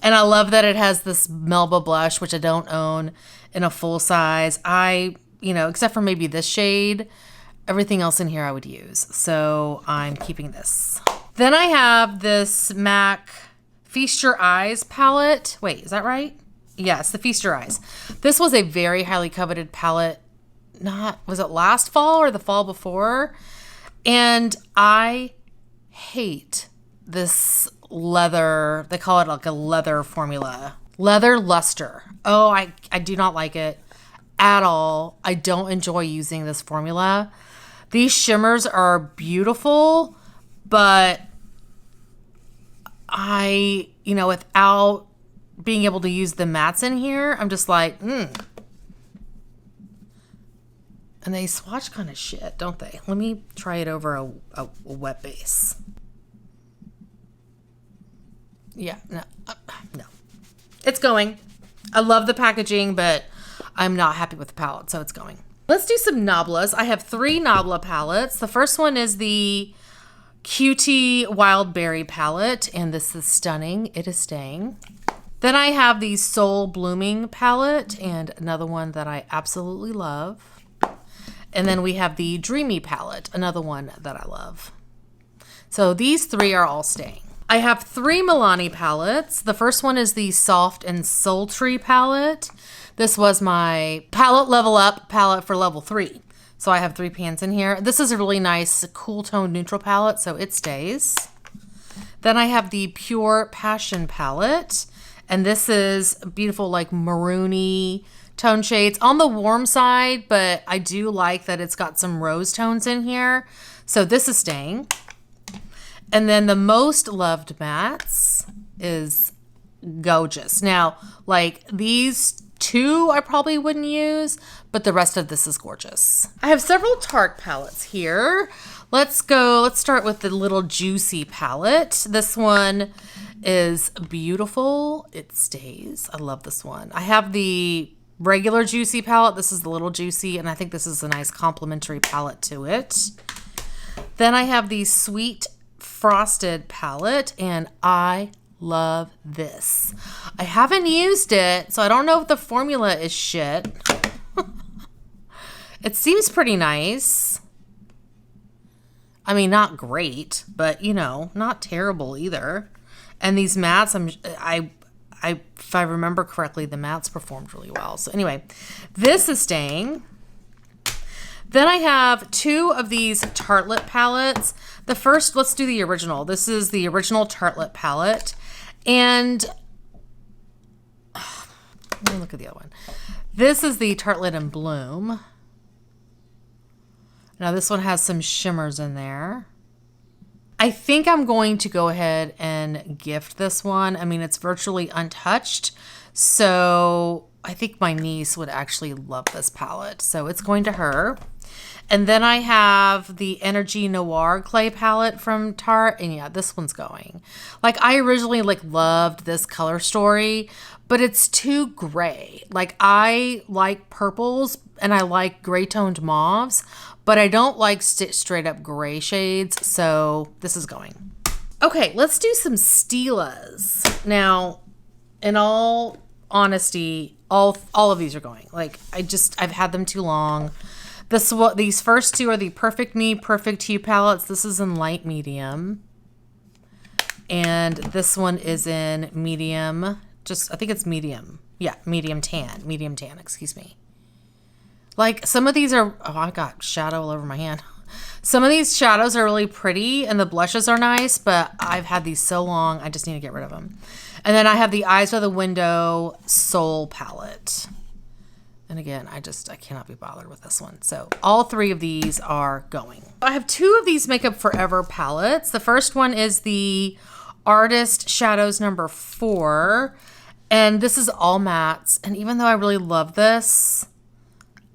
Speaker 1: And I love that it has this Melba blush, which I don't own in a full size. Except for maybe this shade, everything else in here I would use. So I'm keeping this. Then I have this MAC Feast Your Eyes palette. Wait, is that right? Yes, the Feast Your Eyes. This was a very highly coveted palette. Was it last fall or the fall before? And I hate this leather. They call it like a leather formula. Leather luster. Oh, I do not like it at all. I don't enjoy using this formula. These shimmers are beautiful, but without being able to use the mattes in here, I'm just like, And they swatch kind of shit, don't they? Let me try it over a wet base. Yeah, no. It's going. I love the packaging, but I'm not happy with the palette, so it's going. Let's do some Nablas. I have 3 Nabla palettes. The first one is the Cutie Wild Berry palette, and this is stunning. It is staying. Then I have the Soul Blooming palette, and another one that I absolutely love. And then we have the Dreamy palette, another one that I love. So these 3 are all staying. I have 3 Milani palettes. The first one is the Soft and Sultry palette. This was my palette level up palette for level 3. So I have 3 pans in here. This is a really nice cool tone neutral palette, so it stays. Then I have the Pure Passion palette. And this is beautiful, like maroony tone shades on the warm side, but I do like that it's got some rose tones in here. So this is staying. And then the Most Loved mattes is gorgeous. Now, like these 2 I probably wouldn't use, but the rest of this is gorgeous. I have several Tarte palettes here. Let's start with the Little Juicy palette. This one is beautiful. It stays. I love this one. I have the regular Juicy palette. This is the Little Juicy, and I think this is a nice complementary palette to it. Then I have the Sweet Frosted palette, and I love this. I haven't used it, so I don't know if the formula is shit. It seems pretty nice. I mean, not great, but not terrible either. And these mattes, if I remember correctly, the mattes performed really well. So anyway, this is staying. Then I have 2 of these Tartelette palettes. The first, let's do the original. This is the original Tartelette palette. And let me look at the other one. This is the Tartelette in Bloom. Now this one has some shimmers in there. I think I'm going to go ahead and gift this one. I mean, it's virtually untouched. So I think my niece would actually love this palette. So it's going to her. And then I have the Energy Noir clay palette from Tarte. And yeah, this one's going. Like, I originally loved this color story, but it's too gray. Like, I like purples and I like gray toned mauves, but I don't like straight up gray shades. So this is going. Okay, let's do some Stilas. Now, in all honesty, all of these are going. Like, I've had them too long. These first two are the Perfect Me, Perfect Hue palettes. This is in light medium. And this one is in medium. I think it's medium. Yeah, medium tan, excuse me. Like, some of these are, oh, I got shadow all over my hand. Some of these shadows are really pretty and the blushes are nice, but I've had these so long, I just need to get rid of them. And then I have the Eyes by the Window Soul palette. And again, I cannot be bothered with this one. So all three of these are going. I have two of these Makeup Forever palettes. The first one is the Artist Shadows number 4. And this is all mattes. And even though I really love this,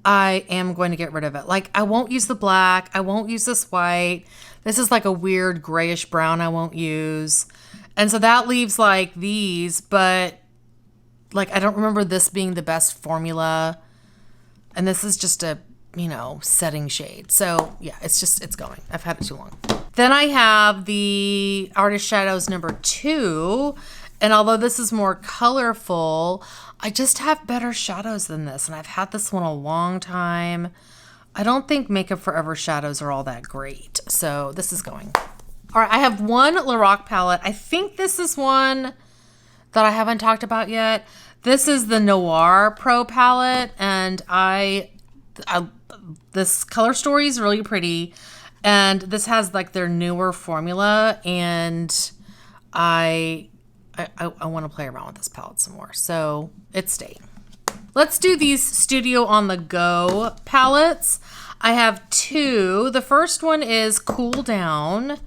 Speaker 1: I am going to get rid of it. Like, I won't use the black. I won't use this white. This is like a weird grayish brown I won't use. And so that leaves like these, but like, I don't remember this being the best formula. And this is just a, setting shade. So yeah, it's going. I've had it too long. Then I have the Artist Shadows number 2. And although this is more colorful, I just have better shadows than this. And I've had this one a long time. I don't think Makeup Forever shadows are all that great. So this is going. All right, I have one Lorac palette. I think this is one that I haven't talked about yet. This is the Noir Pro palette, and this color story is really pretty, and this has like their newer formula, and I want to play around with this palette some more, so it's staying. Let's do these Studio on the Go palettes. I have two. The first one is Cool Down.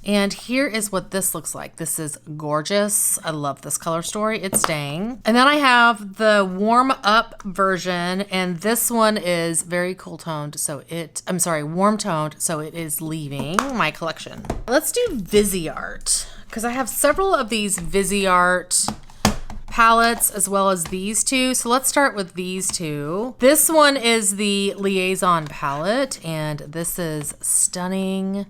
Speaker 1: And here is what this looks like. This is gorgeous. I love this color story. It's staying. And then I have the Warm Up version. And this one is very cool toned. Warm toned. So it is leaving my collection. Let's do Viseart, because I have several of these Viseart palettes as well as these two. So let's start with these two. This one is the Liaison palette. And this is stunning.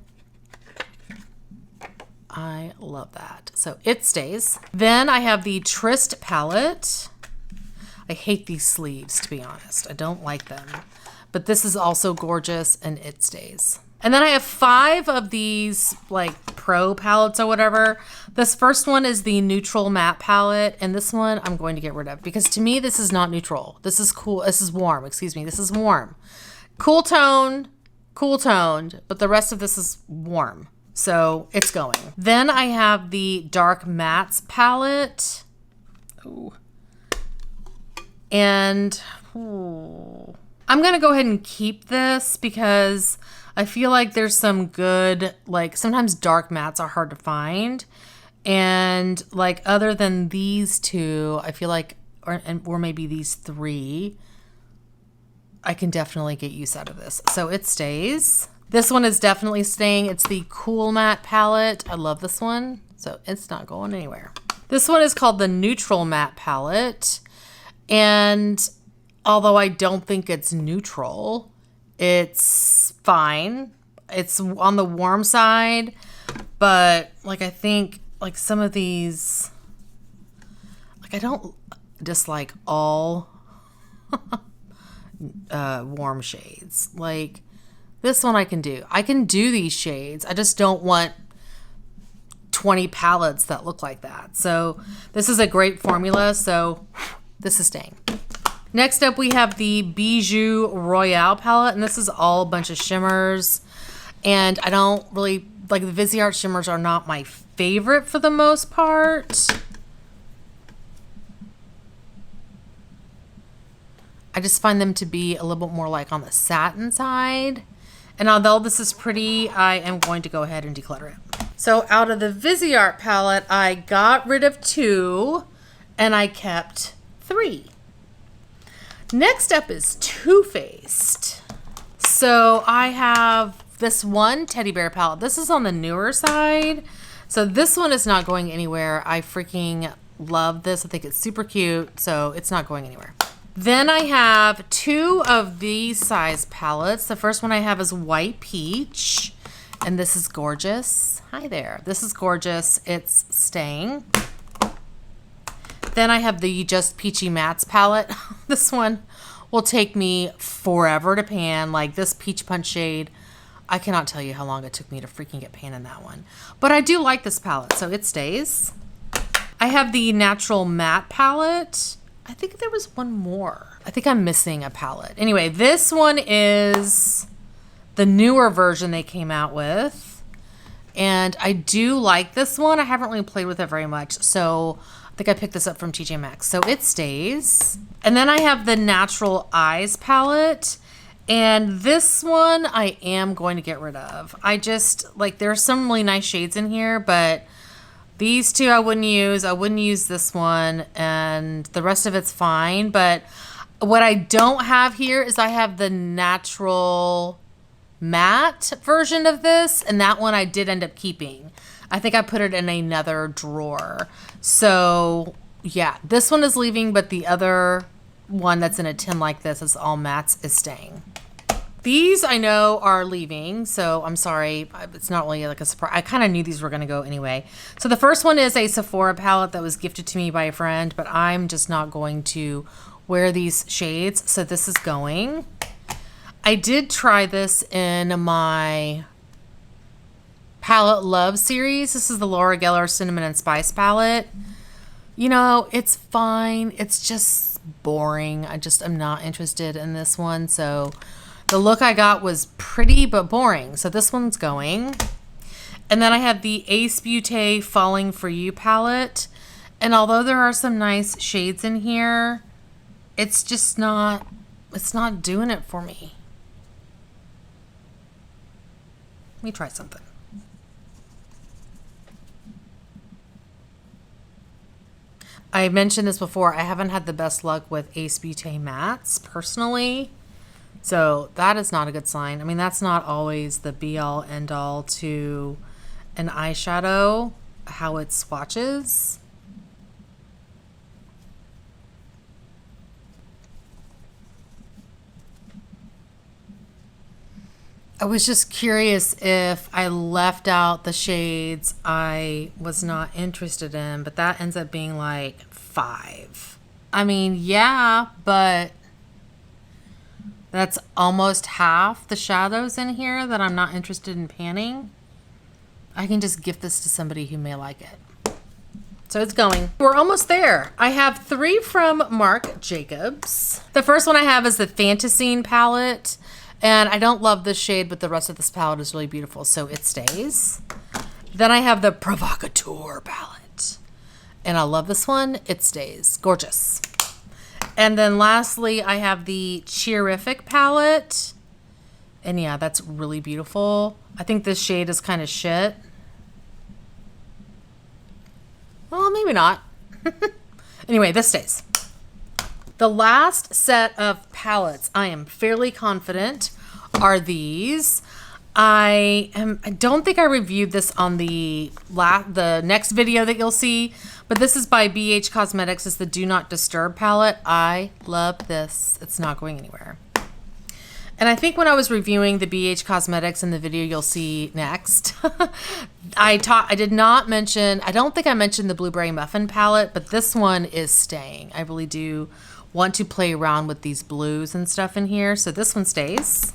Speaker 1: I love that. So it stays. Then I have the Tryst palette. I hate these sleeves, to be honest. I don't like them. But this is also gorgeous and it stays. And then I have 5 of these like pro palettes or whatever. This first one is the Neutral Matte palette. And this one I'm going to get rid of because to me this is not neutral. This is cool. This is warm. Excuse me. This is warm. Cool toned. But the rest of this is warm. So it's going. Then I have the Dark Mattes palette. Ooh. And I'm going to go ahead and keep this because I feel like there's some good, like sometimes dark mattes are hard to find. And like other than these two, I feel like, or maybe these 3, I can definitely get use out of this. So it stays. This one is definitely staying. It's the Cool Matte palette. I love this one, so it's not going anywhere. This one is called the Neutral Matte palette. And although I don't think it's neutral, it's fine. It's on the warm side, but like I think like some of these, like I don't dislike all warm shades. Like this one I can do. I can do these shades. I just don't want 20 palettes that look like that. So this is a great formula. So this is staying. Next up, we have the Bijou Royale palette. And this is all a bunch of shimmers. And I don't really, like the Viseart shimmers are not my favorite for the most part. I just find them to be a little bit more like on the satin side. And although this is pretty, I am going to go ahead and declutter it. So out of the Viseart palette, I got rid of 2 and I kept 3. Next up is Too Faced. So I have this one teddy bear palette. This is on the newer side. So this one is not going anywhere. I freaking love this. I think it's super cute. So it's not going anywhere. Then I have two of these size palettes. The first one I have is White Peach. And this is gorgeous. Hi there. This is gorgeous. It's staying. Then I have the Just Peachy Mattes palette. This one will take me forever to pan. Like this peach punch shade, I cannot tell you how long it took me to freaking get pan in that one. But I do like this palette, so it stays. I have the Natural Matte palette. I think there was one more. I think I'm missing a palette. Anyway, this one is the newer version they came out with. And I do like this one. I haven't really played with it very much, so I think I picked this up from TJ Maxx, so it stays. And then I have the Natural Eyes palette, and this one I am going to get rid of. I just, like, there's some really nice shades in here, but these two I wouldn't use. I wouldn't use this one, and the rest of it's fine. But what I don't have here is I have the Natural Matte version of this, and that one I did end up keeping. I think I put it in another drawer. So yeah, this one is leaving, but the other one that's in a tin like this is all mattes is staying. These I know are leaving, so I'm sorry. It's not really like a surprise. I kind of knew these were going to go anyway. So the first one is a Sephora palette that was gifted to me by a friend, but I'm just not going to wear these shades, so this is going. I did try this in my Palette Love series. This is the Laura Geller Cinnamon and Spice palette. You know, it's fine. It's just boring. I'm not interested in this one. So the look I got was pretty but boring. So this one's going. And then I have the Ace Beauty Falling For You palette. And although there are some nice shades in here, it's just not, it's not doing it for me. Let me try something. I mentioned this before. I haven't had the best luck with Ace Beauty mattes personally. So that is not a good sign. I mean, that's not always the be all end all to an eyeshadow, how it swatches. I was just curious if I left out the shades I was not interested in, but that ends up being like 5. I mean, yeah, but that's almost half the shadows in here that I'm not interested in panning. I can just gift this to somebody who may like it. So it's going. We're almost there. I have 3 from Marc Jacobs. The first one I have is the Fantasine palette. And I don't love this shade, but the rest of this palette is really beautiful, so it stays. Then I have the Provocateur palette. And I love this one. It stays. Gorgeous. And then lastly, I have the Cheerific palette. And yeah, that's really beautiful. I think this shade is kind of shit. Well, maybe not. Anyway, this stays. The last set of palettes, I am fairly confident, are these. I don't think I reviewed this on the next video that you'll see, but this is by BH Cosmetics. It's the Do Not Disturb palette. I love this. It's not going anywhere. And I think when I was reviewing the BH Cosmetics in the video you'll see next, I did not mention, I don't think I mentioned the Blueberry Muffin palette, but this one is staying. I really do want to play around with these blues and stuff in here. So this one stays.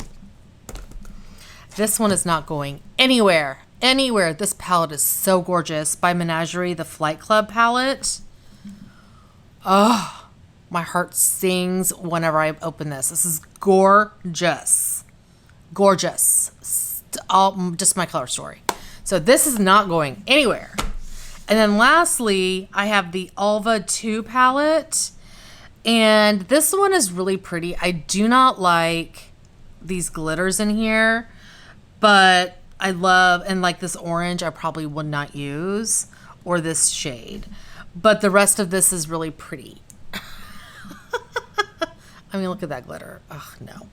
Speaker 1: This one is not going anywhere. Anywhere. This palette is so gorgeous. By Menagerie, the Flight Club palette. Oh, my heart sings whenever I open this. This is gorgeous. Gorgeous. All just my color story. So this is not going anywhere. And then lastly, I have the Alva 2 palette. And this one is really pretty. I do not like these glitters in here, but I love, and like this orange I probably would not use, or this shade. But the rest of this is really pretty. I mean, look at that glitter. Oh, no.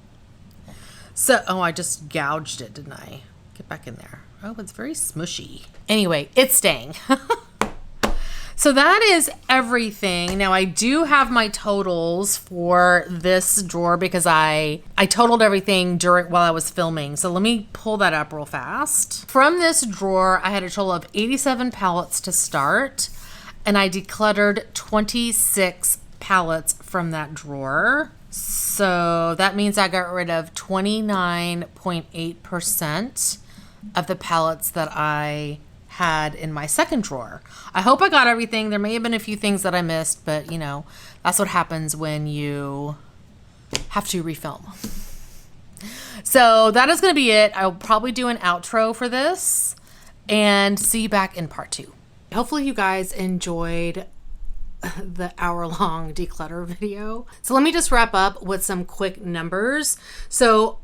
Speaker 2: So, oh, I just gouged it, didn't I? Get back in there. Oh, it's very smushy. Anyway, it's staying. So that is everything. Now I do have my totals for this drawer because I totaled everything while I was filming. So let me pull that up real fast. From this drawer, I had a total of 87 palettes to start, and I decluttered 26 palettes from that drawer. So that means I got rid of 29.8% of the palettes that I had in my second drawer. I hope I got everything. There may have been a few things that I missed, but you know, that's what happens when you have to refilm. So that is going to be it. I'll probably do an outro for this and see you back in part 2. Hopefully you guys enjoyed the hour-long declutter video. So let me just wrap up with some quick numbers. So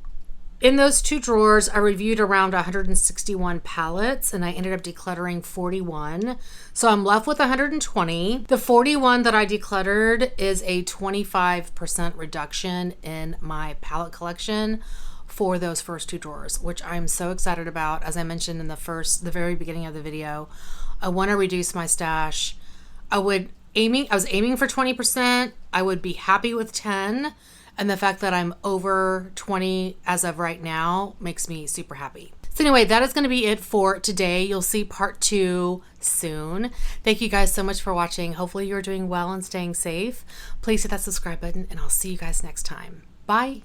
Speaker 2: in those 2 drawers, I reviewed around 161 palettes and I ended up decluttering 41. So I'm left with 120. The 41 that I decluttered is a 25% reduction in my palette collection for those first 2 drawers, which I'm so excited about. As I mentioned in the very beginning of the video, I want to reduce my stash. I was aiming for 20%. I would be happy with 10. And the fact that I'm over 20 as of right now makes me super happy. So anyway, that is going to be it for today. You'll see part 2 soon. Thank you guys so much for watching. Hopefully you're doing well and staying safe. Please hit that subscribe button and I'll see you guys next time. Bye.